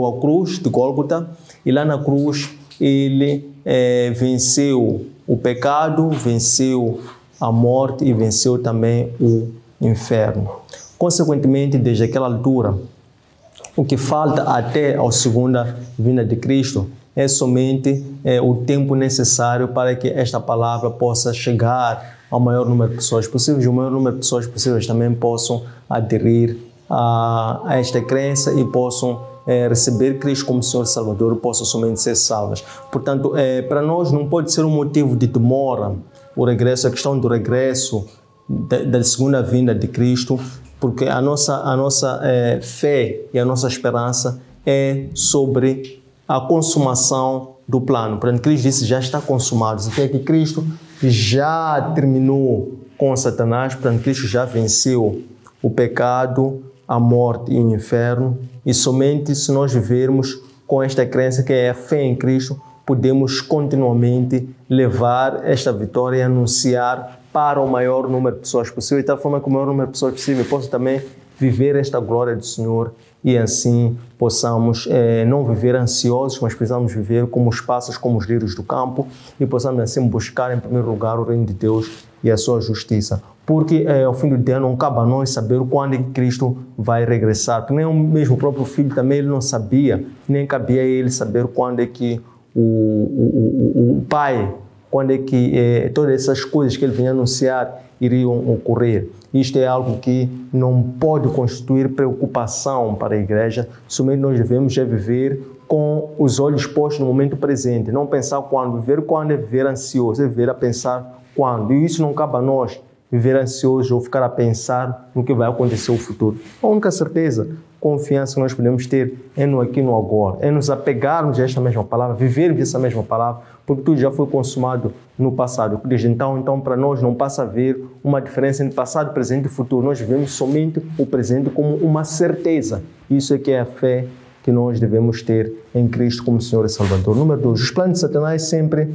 a cruz de Gólgota, e lá na cruz Ele venceu o pecado, venceu a morte e venceu também o inferno. Consequentemente, desde aquela altura, o que falta até a segunda vinda de Cristo é somente o tempo necessário para que esta palavra possa chegar ao maior número de pessoas possíveis, e o maior número de pessoas possíveis também possam aderir a esta crença e possam receber Cristo como Senhor e Salvador, possam somente ser salvas. Portanto, para nós não pode ser um motivo de demora o regresso, a questão do regresso da segunda vinda de Cristo, porque a nossa fé e a nossa esperança é sobre a consumação do plano. Portanto, Cristo disse, já está consumado. Significa que Cristo já terminou com Satanás, portanto, Cristo já venceu o pecado, a morte e o inferno, e somente se nós vivermos com esta crença que é a fé em Cristo, podemos continuamente levar esta vitória e anunciar para o maior número de pessoas possível, e de tal forma que o maior número de pessoas possível possa também viver esta glória do Senhor, e assim possamos não viver ansiosos, mas precisamos viver como os pássaros, como os lírios do campo, e possamos assim buscar em primeiro lugar o reino de Deus e a sua justiça. Porque ao fim do dia não cabe a nós saber quando é que Cristo vai regressar. Porque nem o mesmo próprio Filho também ele não sabia, nem cabia a ele saber quando é que o Pai, quando é que todas essas coisas que ele vinha anunciar iriam ocorrer. Isto é algo que não pode constituir preocupação para a igreja, somente nós devemos viver com os olhos postos no momento presente, não pensar quando, viver quando é viver ansioso, é viver a pensar quando. E isso não cabe a nós, viver ansioso ou ficar a pensar no que vai acontecer no futuro. A única certeza, confiança que nós podemos ter é no aqui e no agora, é nos apegarmos a esta mesma palavra, vivermos essa mesma palavra, porque tudo já foi consumado no passado. Então, para nós não passa a haver uma diferença entre passado, presente e futuro. Nós vivemos somente o presente como uma certeza. Isso é que é a fé que nós devemos ter em Cristo como Senhor e Salvador. Número 2, os planos de Satanás sempre...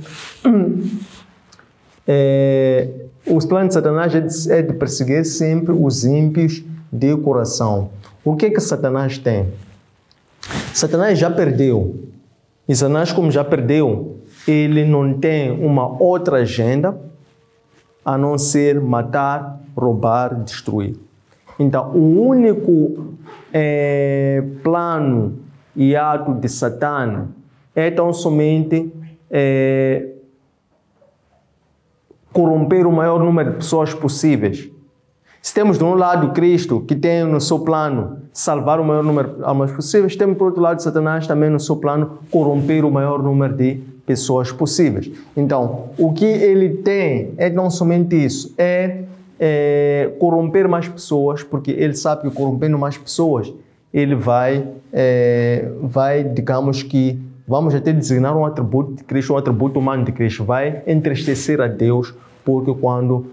os planos de Satanás é de perseguir sempre os ímpios de coração. O que é que Satanás tem? Satanás já perdeu. E Satanás, como já perdeu, ele não tem uma outra agenda a não ser matar, roubar, destruir. Então, o único plano e ato de Satã é tão somente corromper o maior número de pessoas possíveis. Se temos de um lado Cristo, que tem no seu plano salvar o maior número de almas possíveis, temos por outro lado Satanás também no seu plano corromper o maior número de pessoas possíveis. Então, o que ele tem é não somente isso, corromper mais pessoas, porque ele sabe que corrompendo mais pessoas, ele vai, digamos que, vamos até designar um atributo de Cristo, um atributo humano de Cristo, vai entristecer a Deus, porque quando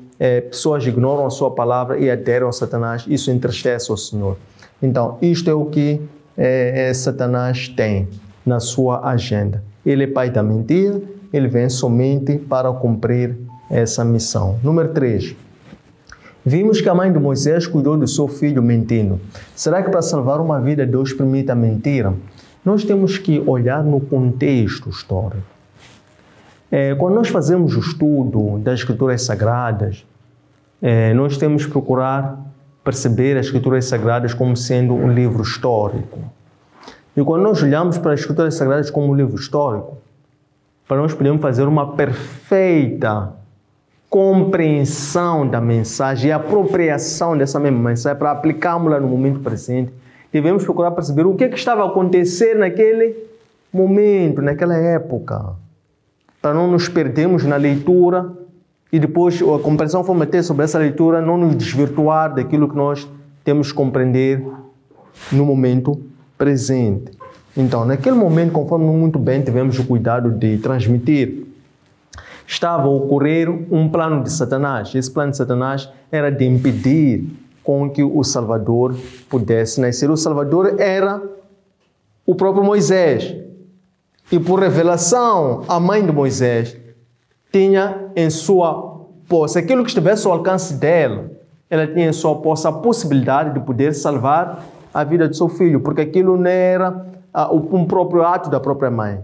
pessoas ignoram a sua palavra e aderem a Satanás, isso entristece o Senhor. Então, isto é o que Satanás tem na sua agenda. Ele é pai da mentira, ele vem somente para cumprir essa missão. Número 3. Vimos que a mãe de Moisés cuidou do seu filho mentindo. Será que para salvar uma vida Deus permite a mentira? Nós temos que olhar no contexto histórico. Quando nós fazemos o estudo das Escrituras Sagradas, nós temos que procurar perceber as Escrituras Sagradas como sendo um livro histórico. E quando nós olhamos para as Escrituras Sagradas como um livro histórico, para nós podermos fazer uma perfeita compreensão da mensagem e apropriação dessa mesma mensagem para aplicarmos-la no momento presente, devemos procurar perceber o que estava a acontecer naquele momento, naquela época, para não nos perdermos na leitura e depois a compreensão for meter sobre essa leitura, não nos desvirtuar daquilo que nós temos que compreender no momento presente. Então, naquele momento, conforme muito bem tivemos o cuidado de transmitir, estava a ocorrer um plano de Satanás. Esse plano de Satanás era de impedir com que o Salvador pudesse nascer. O Salvador era o próprio Moisés. E por revelação, a mãe de Moisés tinha em sua posse, aquilo que estivesse ao alcance dela, ela tinha em sua posse a possibilidade de poder salvar a vida de seu filho, porque aquilo não era um próprio ato da própria mãe.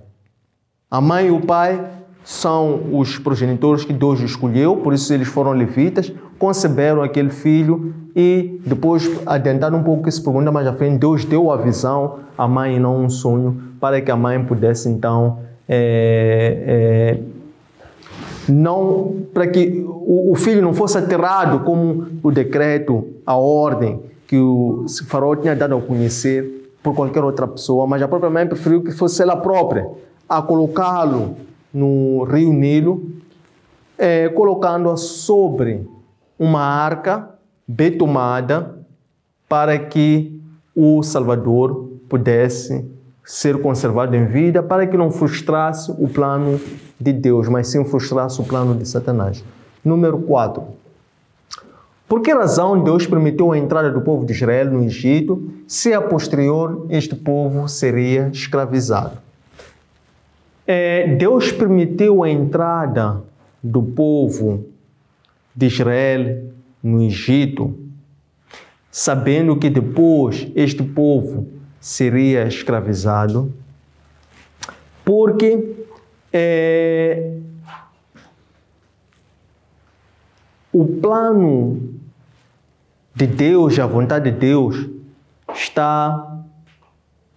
A mãe e o pai são os progenitores que Deus escolheu, por isso eles foram levitas, conceberam aquele filho e depois, adiantando um pouco essa pergunta mais à frente, Deus deu a visão à mãe e não um sonho, para que a mãe pudesse então, para que o filho não fosse aterrado como o decreto, a ordem que o faraó tinha dado a conhecer por qualquer outra pessoa, mas a própria mãe preferiu que fosse ela própria a colocá-lo no rio Nilo colocando-a sobre uma arca betumada para que o Salvador pudesse ser conservado em vida, para que não frustrasse o plano de Deus, mas sim frustrasse o plano de Satanás. Número 4. Por que razão Deus permitiu a entrada do povo de Israel no Egito, se a posterior este povo seria escravizado? Deus permitiu a entrada do povo de Israel no Egito, sabendo que depois este povo seria escravizado, porque o plano de Deus, a vontade de Deus, está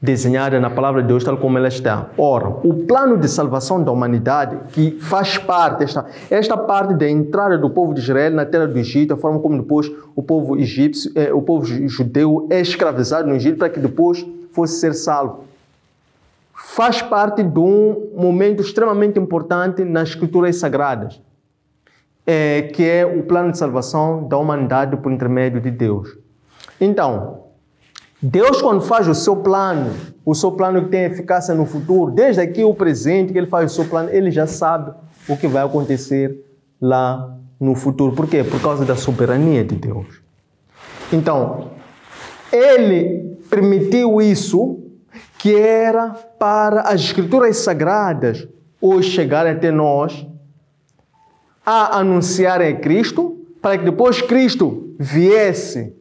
desenhada na palavra de Deus tal como ela está. Ora, o plano de salvação da humanidade, que faz parte, esta parte da entrada do povo de Israel na terra do Egito, a forma como depois o povo egípcio, o povo judeu é escravizado no Egito para que depois fosse ser salvo, faz parte de um momento extremamente importante nas escrituras sagradas, que é o plano de salvação da humanidade por intermédio de Deus. Então, Deus, quando faz o seu plano que tem eficácia no futuro, desde aqui o presente que Ele faz o seu plano, Ele já sabe o que vai acontecer lá no futuro. Por quê? Por causa da soberania de Deus. Então, Ele permitiu isso, que era para as Escrituras Sagradas hoje chegarem até nós, a anunciarem Cristo, para que depois Cristo viesse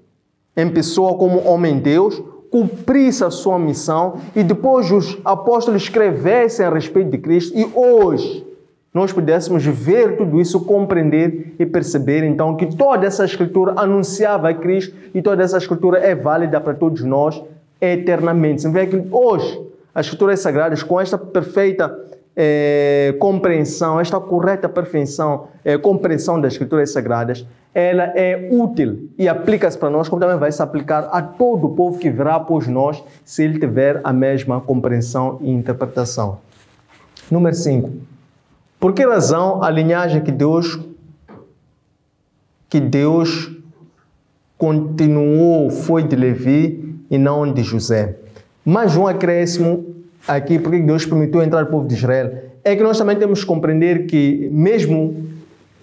em pessoa como homem-Deus, cumprisse a sua missão e depois os apóstolos escrevessem a respeito de Cristo e hoje nós pudéssemos ver tudo isso, compreender e perceber então que toda essa escritura anunciava a Cristo e toda essa escritura é válida para todos nós eternamente. Você vê que hoje as escrituras sagradas com esta perfeita compreensão, esta correta compreensão das escrituras sagradas, ela é útil e aplica-se para nós, como também vai se aplicar a todo o povo que virá após nós, se ele tiver a mesma compreensão e interpretação. Número 5. Por que razão a linhagem que Deus continuou foi de Levi e não de José? Mais um acréscimo aqui, porque Deus permitiu entrar o povo de Israel, é que nós também temos que compreender que mesmo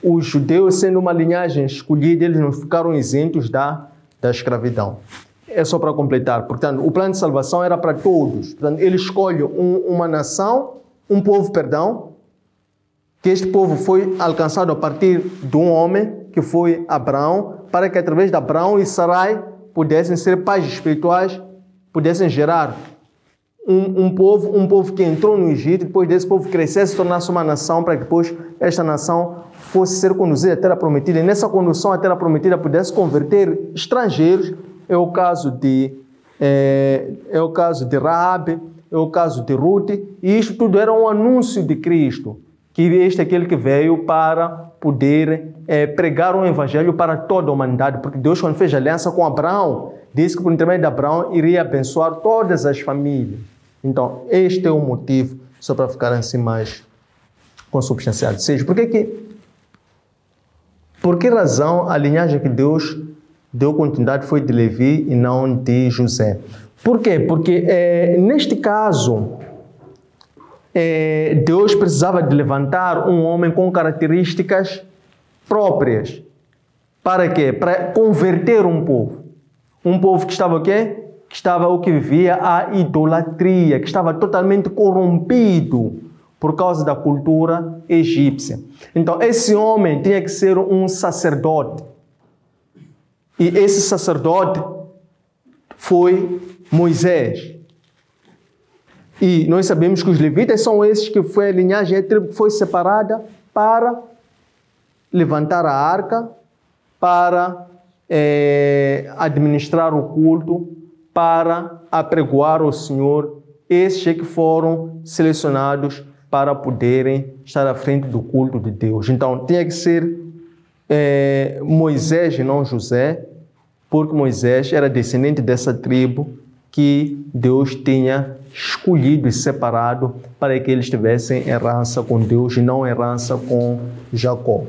os judeus, sendo uma linhagem escolhida, eles não ficaram isentos da escravidão. É só para completar. Portanto, o plano de salvação era para todos. Portanto, ele escolhe uma nação, um povo, que este povo foi alcançado a partir de um homem, que foi Abraão, para que através de Abraão e Sarai pudessem ser pais espirituais, pudessem gerar um povo que entrou no Egito, depois desse povo crescesse, tornasse uma nação, para que depois esta nação fosse ser conduzida à Terra Prometida. E nessa condução à Terra Prometida pudesse converter estrangeiros. É o caso de Raabe, é o caso de Ruth, e isto tudo era um anúncio de Cristo, que este é aquele que veio para poder pregar o Evangelho para toda a humanidade, porque Deus, quando fez aliança com Abraão, disse que por intermédio de Abraão iria abençoar todas as famílias. Então, este é o motivo, só para ficar assim mais consubstanciado. Ou seja, por que razão a linhagem que Deus deu continuidade foi de Levi e não de José? Por quê? Porque neste caso, Deus precisava de levantar um homem com características próprias. Para quê? Para converter um povo. Um povo que estava o quê? Que estava o que vivia a idolatria, que estava totalmente corrompido por causa da cultura egípcia. Então, esse homem tinha que ser um sacerdote. E esse sacerdote foi Moisés. E nós sabemos que os levitas são esses que foi a linhagem, a tribo que foi separada para levantar a arca, para administrar o culto, para apregoar o Senhor. Esses que foram selecionados para poderem estar à frente do culto de Deus. Então, tinha que ser Moisés e não José, porque Moisés era descendente dessa tribo que Deus tinha escolhido e separado para que eles tivessem herança com Deus e não herança com Jacó.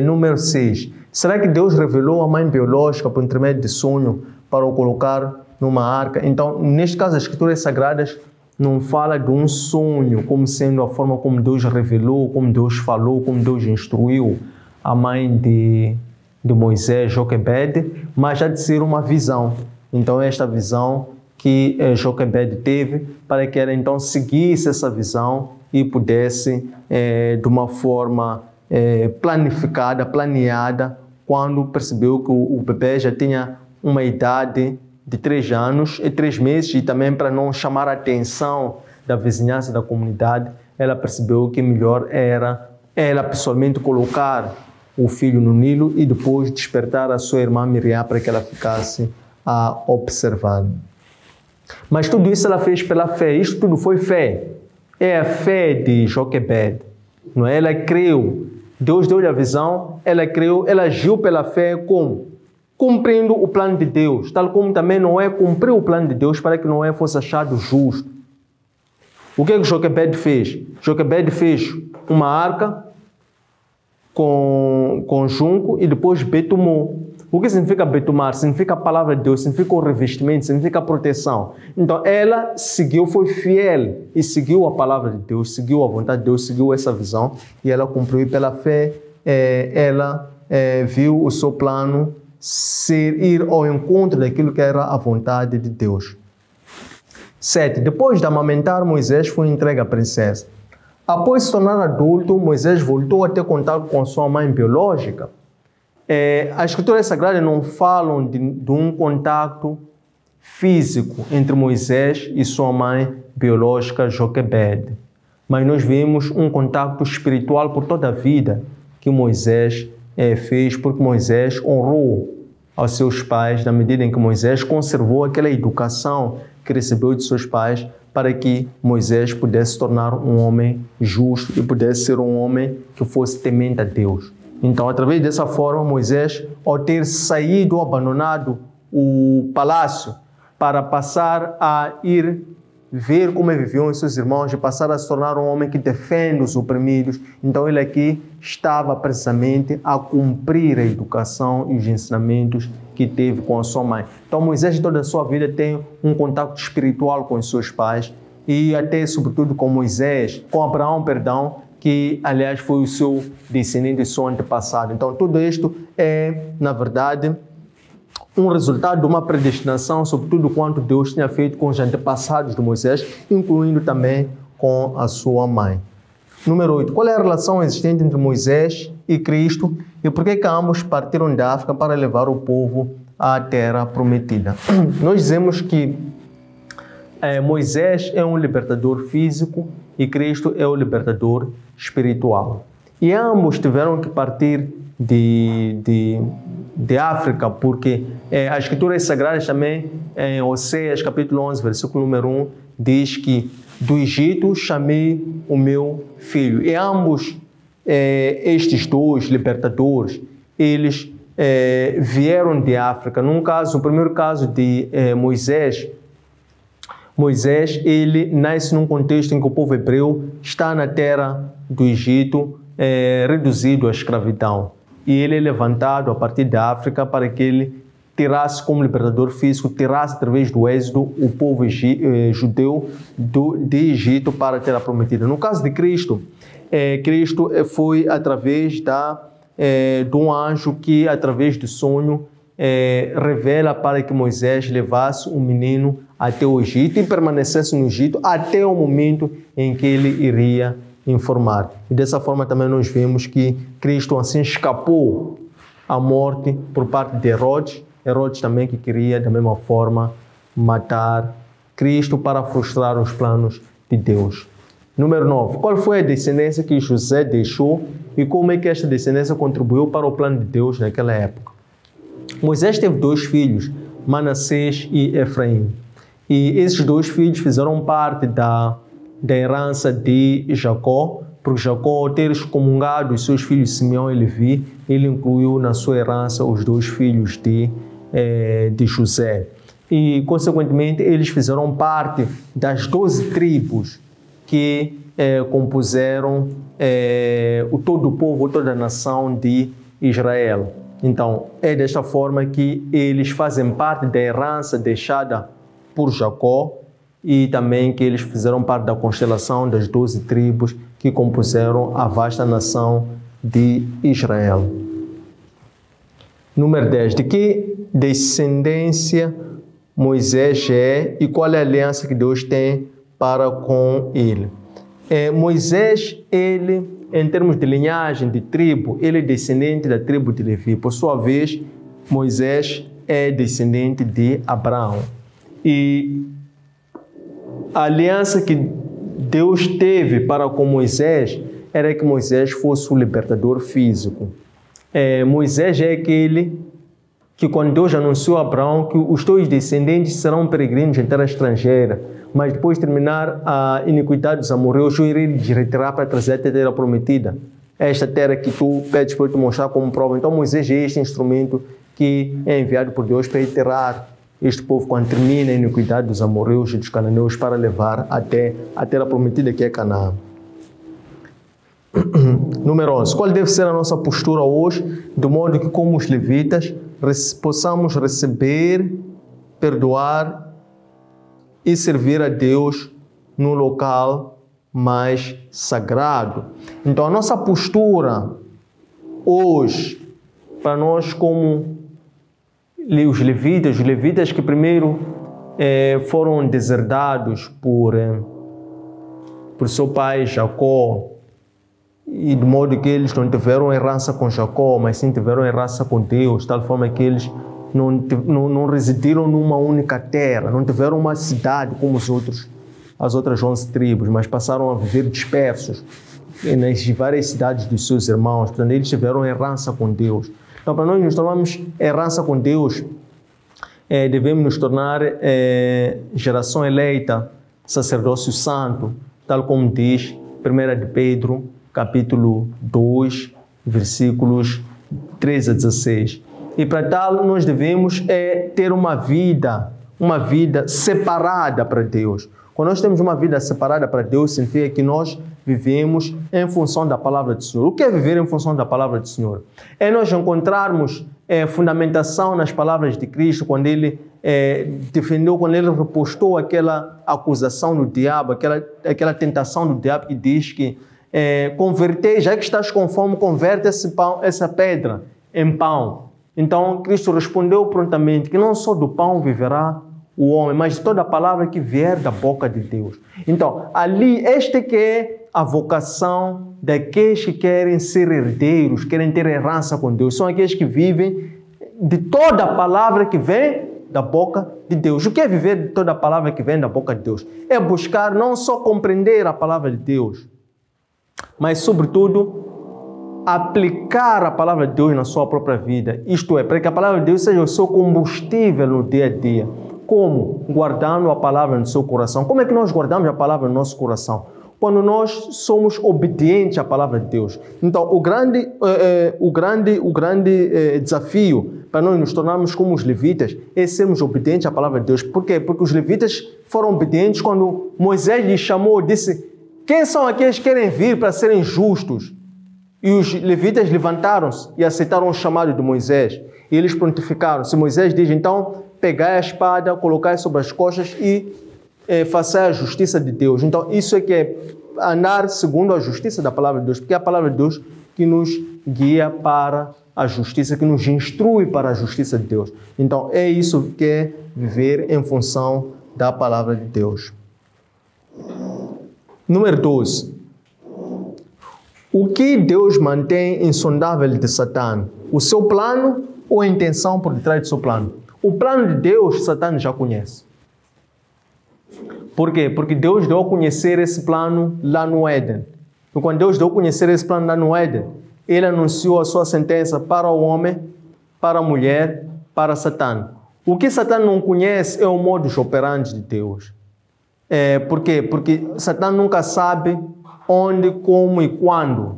Número 6. Será que Deus revelou a mãe biológica por intermédio de sonho para o colocar numa arca? Então, neste caso, as Escrituras Sagradas não fala de um sonho como sendo a forma como Deus revelou, como Deus falou, como Deus instruiu a mãe de Moisés, Joquebede, mas já de ser uma visão. Então, esta visão que Joquebede teve para que ela então seguisse essa visão e pudesse, de uma forma planificada, planeada, quando percebeu que o bebê já tinha uma idade de 3 anos e 3 meses, e também para não chamar a atenção da vizinhança, da comunidade, ela percebeu que melhor era ela pessoalmente colocar o filho no Nilo e depois despertar a sua irmã Miriam para que ela ficasse a observar. Mas tudo isso ela fez pela fé. Isto tudo foi fé. É a fé de Joquebede. Não é? Ela creu. Deus deu-lhe a visão, ela creu, ela agiu pela fé como? Cumprindo o plano de Deus, tal como também Noé cumpriu o plano de Deus para que Noé fosse achado justo. O que Joquebede fez? Joquebede fez uma arca com junco e depois betumou. O que significa betumar? Significa a palavra de Deus, significa o revestimento, significa a proteção. Então ela seguiu, foi fiel e seguiu a palavra de Deus, seguiu a vontade de Deus, seguiu essa visão e ela cumpriu. E pela fé ela viu o seu plano ir ao encontro daquilo que era a vontade de Deus. 7. Depois de amamentar, Moisés foi entregue à princesa. Após se tornar adulto, Moisés voltou a ter contato com sua mãe biológica. As Escrituras Sagradas não falam de um contato físico entre Moisés e sua mãe biológica, Joquebede. Mas nós vemos um contato espiritual por toda a vida que Moisés fez, porque Moisés honrou aos seus pais na medida em que Moisés conservou aquela educação que recebeu de seus pais para que Moisés pudesse se tornar um homem justo e pudesse ser um homem que fosse temente a Deus. Então, através dessa forma, Moisés, ao ter saído, abandonado o palácio para passar a ir ver como viviam os seus irmãos e passar a se tornar um homem que defende os oprimidos, então ele aqui estava precisamente a cumprir a educação e os ensinamentos que teve com a sua mãe. Então Moisés toda a sua vida tem um contato espiritual com os seus pais e até sobretudo com Abraão, que aliás foi o seu descendente, o seu antepassado. Então tudo isto é, na verdade, um resultado de uma predestinação, sobretudo quanto Deus tinha feito com os antepassados de Moisés, incluindo também com a sua mãe. Número 8. Qual é a relação existente entre Moisés e Cristo e por que ambos partiram da África para levar o povo à terra prometida? Nós dizemos que Moisés é um libertador físico e Cristo é o libertador espiritual. E ambos tiveram que partir de África, porque as Escrituras Sagradas também, em Oséias capítulo 11, versículo número 1, diz que do Egito chamei o meu filho. E ambos, estes dois libertadores, eles vieram de África. No primeiro caso de Moisés, ele nasce num contexto em que o povo hebreu está na terra do Egito, reduzido à escravidão. E ele é levantado a partir da África para que ele tirasse como libertador físico, tirasse através do êxodo o povo judeu de Egito para a terra prometida. No caso de Cristo, Cristo foi através de um anjo que, através do sonho, revela para que Moisés levasse o menino até o Egito e permanecesse no Egito até o momento em que ele iria informar. E dessa forma também nós vemos que Cristo assim escapou à morte por parte de Herodes também que queria da mesma forma matar Cristo para frustrar os planos de Deus. Número 9. Qual foi a descendência que José deixou e como é que esta descendência contribuiu para o plano de Deus naquela época? Moisés teve 2 filhos, Manassés e Efraim. E esses 2 filhos fizeram parte da herança de Jacó, porque Jacó, ao ter excomungado os seus filhos Simeão e Levi, ele incluiu na sua herança os 2 filhos de José. e, consequentemente, eles fizeram parte das 12 tribos que compuseram todo o povo, toda a nação de Israel. Então, é desta forma que eles fazem parte da herança deixada por Jacó e também que eles fizeram parte da constelação das 12 tribos que compuseram a vasta nação de Israel. Número 10. De que descendência Moisés é e qual é a aliança que Deus tem para com ele? Moisés, ele, em termos de linhagem, de tribo, ele é descendente da tribo de Levi. Por sua vez, Moisés é descendente de Abraão. E a aliança que Deus teve para com Moisés era que Moisés fosse o libertador físico. Moisés é aquele que, quando Deus anunciou a Abraão que os teus descendentes serão peregrinos em terra estrangeira, mas depois de terminar a iniquidade dos amorreus, eu irei lhes retirar para trazer a terra prometida. Esta terra que tu pedes para eu te mostrar como prova. Então Moisés é este instrumento que é enviado por Deus para enterrar este povo quando termina a iniquidade dos amorreus e dos cananeus para levar até a terra prometida que é Canaã. Número 11. Qual deve ser a nossa postura hoje, de modo que, como os levitas, possamos receber, perdoar e servir a Deus no local mais sagrado? Então, a nossa postura hoje, para nós como os levitas que primeiro foram deserdados por seu pai Jacó, e de modo que eles não tiveram herança com Jacó, mas sim tiveram herança com Deus, de tal forma que eles não residiram numa única terra, não tiveram uma cidade como as outras 11 tribos, mas passaram a viver dispersos nas várias cidades dos seus irmãos. Portanto, eles tiveram herança com Deus. Então, para nós nos tornarmos herança com Deus, devemos nos tornar geração eleita, sacerdócio santo, tal como diz 1 de Pedro, capítulo 2, versículos 13 a 16. E para tal, nós devemos ter uma vida separada para Deus. Quando nós temos uma vida separada para Deus, significa que nós vivemos em função da palavra do Senhor. O que é viver em função da palavra do Senhor? É nós encontrarmos fundamentação nas palavras de Cristo, quando Ele defendeu, quando Ele repostou aquela acusação do diabo, aquela tentação do diabo que diz que converter, já que estás com fome, converte essa pedra em pão. Então, Cristo respondeu prontamente que não só do pão viverá o homem, mas de toda a palavra que vier da boca de Deus. Então, ali, esta que é a vocação daqueles que querem ser herdeiros, querem ter herança com Deus. São aqueles que vivem de toda a palavra que vem da boca de Deus. O que é viver de toda a palavra que vem da boca de Deus? É buscar não só compreender a palavra de Deus, mas, sobretudo, aplicar a palavra de Deus na sua própria vida. Isto é, para que a palavra de Deus seja o seu combustível no dia a dia. Como? Guardando a palavra no seu coração. Como é que nós guardamos a palavra no nosso coração? Quando nós somos obedientes à palavra de Deus. Então, o grande desafio para nós nos tornarmos como os levitas é sermos obedientes à palavra de Deus. Por quê? Porque os levitas foram obedientes quando Moisés lhes chamou, disse: quem são aqueles que querem vir para serem justos? E os levitas levantaram-se e aceitaram o chamado de Moisés. E eles prontificaram. Se Moisés diz, então, pegai a espada, colocai sobre as costas e façai a justiça de Deus. Então, isso é que é andar segundo a justiça da palavra de Deus. Porque é a palavra de Deus que nos guia para a justiça, que nos instrui para a justiça de Deus. Então, é isso que é viver em função da palavra de Deus. Número 12. O que Deus mantém insondável de Satã? O seu plano ou a intenção por detrás do seu plano? O plano de Deus, Satã já conhece. Por quê? Porque Deus deu a conhecer esse plano lá no Éden. E quando Deus deu a conhecer esse plano lá no Éden, Ele anunciou a sua sentença para o homem, para a mulher, para Satã. O que Satã não conhece é o modus operandi de Deus. Por quê? Porque Satã nunca sabe onde, como e quando.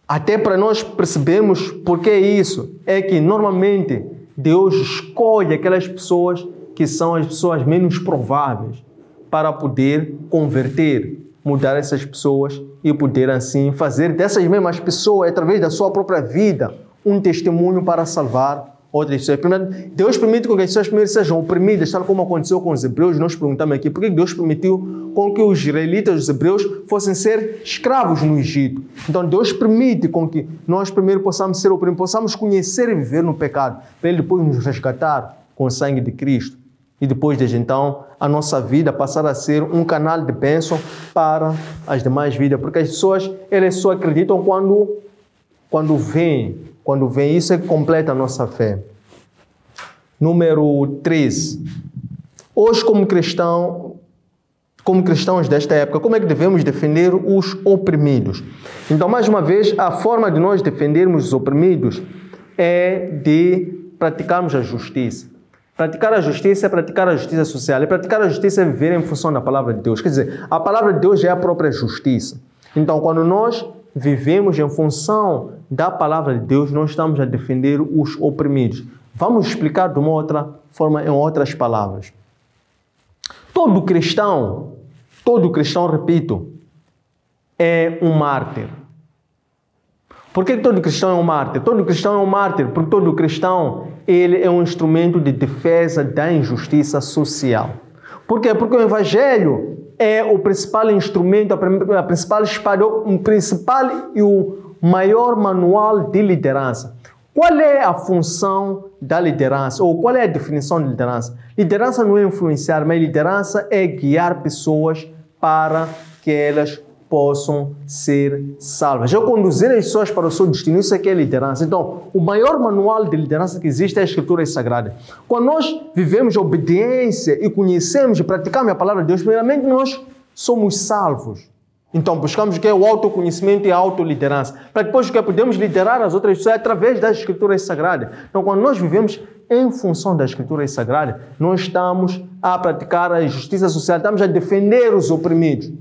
Até para nós percebermos por que isso, é que normalmente Deus escolhe aquelas pessoas que são as pessoas menos prováveis para poder converter, mudar essas pessoas e poder assim fazer dessas mesmas pessoas, através da sua própria vida, um testemunho para salvar outras pessoas. Primeiro, Deus permite que as pessoas primeiro sejam oprimidas, tal como aconteceu com os hebreus. Nós perguntamos aqui por que Deus permitiu com que os israelitas, os hebreus, fossem ser escravos no Egito. Então Deus permite com que nós primeiro possamos ser oprimidos, possamos conhecer e viver no pecado, para Ele depois nos resgatar com o sangue de Cristo. E depois desde então, a nossa vida passar a ser um canal de bênção para as demais vidas. Porque as pessoas, elas só acreditam quando vêm. Isso é que completa a nossa fé. Número 3. Hoje, como cristãos desta época, como é que devemos defender os oprimidos? Então, mais uma vez, a forma de nós defendermos os oprimidos é de praticarmos a justiça. Praticar a justiça é praticar a justiça social. E praticar a justiça é viver em função da palavra de Deus. Quer dizer, a palavra de Deus é a própria justiça. Então, quando nós vivemos em função da palavra de Deus, nós estamos a defender os oprimidos. Vamos explicar de uma outra forma, em outras palavras. Todo cristão, repito, é um mártir. Por que todo cristão é um mártir? Todo cristão é um mártir porque todo cristão ele é um instrumento de defesa da injustiça social. Por quê? Porque o Evangelho é o principal instrumento, a principal espada, o principal e o maior manual de liderança. Qual é a função da liderança? Ou qual é a definição de liderança? Liderança não é influenciar, mas liderança é guiar pessoas para que elas possam ser salvas. É conduzir as pessoas para o seu destino. Isso é que é liderança. Então, o maior manual de liderança que existe é a Escritura Sagrada. Quando nós vivemos a obediência e conhecemos e praticamos a palavra de Deus, primeiramente nós somos salvos. Então, buscamos o que é o autoconhecimento e a autoliderança. Para depois que podemos liderar as outras pessoas através das Escrituras Sagradas. Então, quando nós vivemos em função das Escrituras Sagradas, nós estamos a praticar a justiça social, estamos a defender os oprimidos.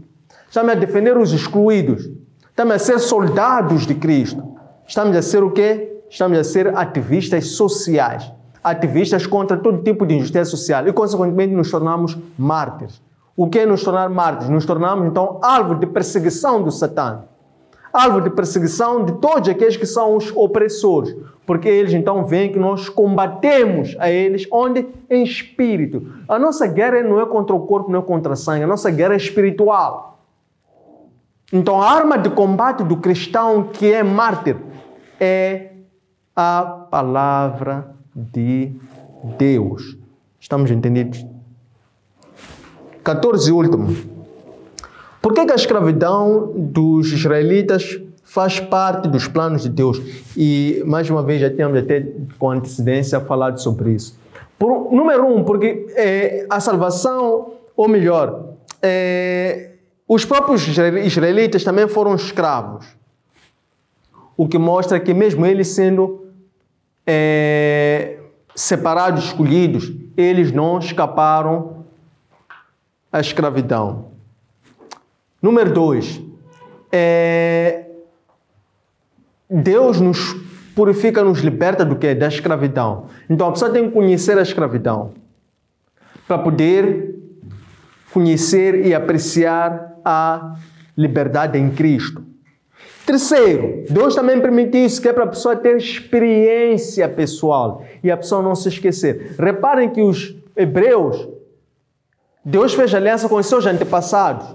Estamos a defender os excluídos. Estamos a ser soldados de Cristo. Estamos a ser o quê? Estamos a ser ativistas sociais. Ativistas contra todo tipo de injustiça social. E, consequentemente, nos tornamos mártires. O que é nos tornar mártires? Nos tornamos, então, alvo de perseguição do Satã. Alvo de perseguição de todos aqueles que são os opressores. Porque eles, então, veem que nós combatemos a eles, onde? Em espírito. A nossa guerra não é contra o corpo, não é contra a sangue. A nossa guerra é espiritual. Então, a arma de combate do cristão que é mártir é a palavra de Deus. Estamos entendidos? 14 e último. Por que a escravidão dos israelitas faz parte dos planos de Deus? E, mais uma vez, já tínhamos até com antecedência falado sobre isso. Número 1, porque a salvação, ou melhor, os próprios israelitas também foram escravos. O que mostra que mesmo eles sendo separados, escolhidos, eles não escaparam à escravidão. Número 2. Deus nos purifica, nos liberta do quê? Da escravidão. Então a pessoa tem que conhecer a escravidão para poder conhecer e apreciar a liberdade em Cristo. Terceiro, Deus também permitiu isso, que é para a pessoa ter experiência pessoal e a pessoa não se esquecer. Reparem que os hebreus, Deus fez aliança com os seus antepassados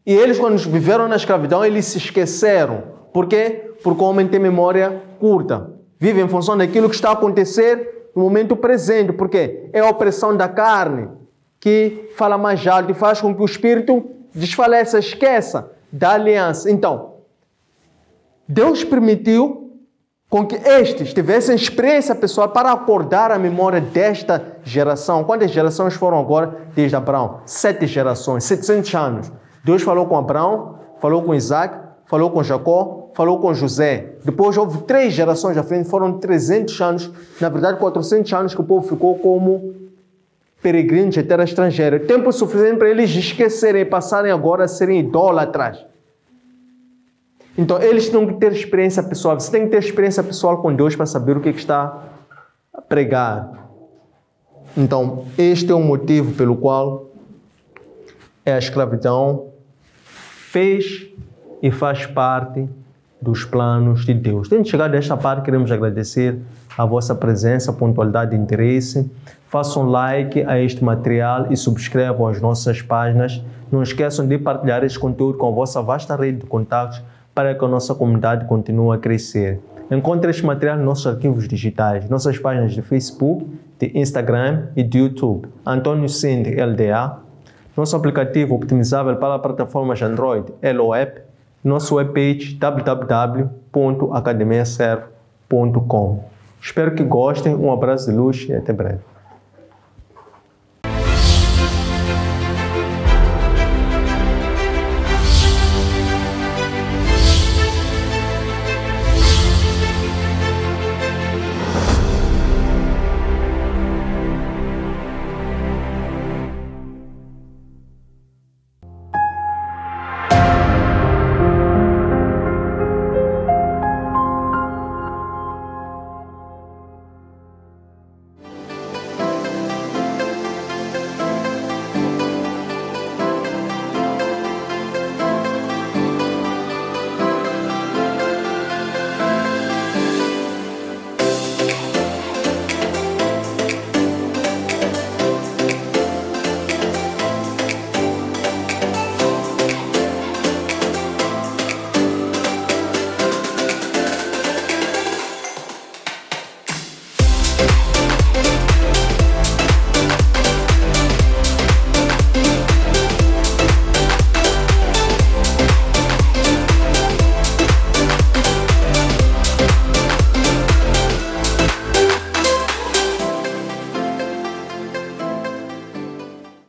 e eles, quando viveram na escravidão, eles se esqueceram. Por quê? Porque o homem tem memória curta. Vive em função daquilo que está a acontecer no momento presente. Por quê? É a opressão da carne que fala mais alto e faz com que o espírito desfaleça, esqueça da aliança. Então, Deus permitiu com que estes tivessem experiência pessoal para acordar a memória desta geração. Quantas gerações foram agora desde Abraão? 7 gerações, 700 anos. Deus falou com Abraão, falou com Isaac, falou com Jacó, falou com José. Depois houve 3 gerações à frente, foram 300 anos, na verdade 400 anos que o povo ficou como peregrinos de terra estrangeira. Tempo suficiente para eles esquecerem e passarem agora a serem idólatras. Então, eles têm que ter experiência pessoal. Você tem que ter experiência pessoal com Deus para saber o que está a pregar. Então, este é o motivo pelo qual a escravidão fez e faz parte dos planos de Deus. Tendo chegado a esta parte, queremos agradecer a vossa presença, pontualidade e interesse. Façam like a este material e subscrevam as nossas páginas. Não esqueçam de partilhar este conteúdo com a vossa vasta rede de contatos para que a nossa comunidade continue a crescer. Encontre este material nos nossos arquivos digitais, nossas páginas de Facebook, de Instagram e de YouTube. Antônio Sinde LDA, nosso aplicativo optimizável para plataformas Android, LOApp, nosso webpage www.academiaserve.com. Espero que gostem, um abraço de luz e até breve.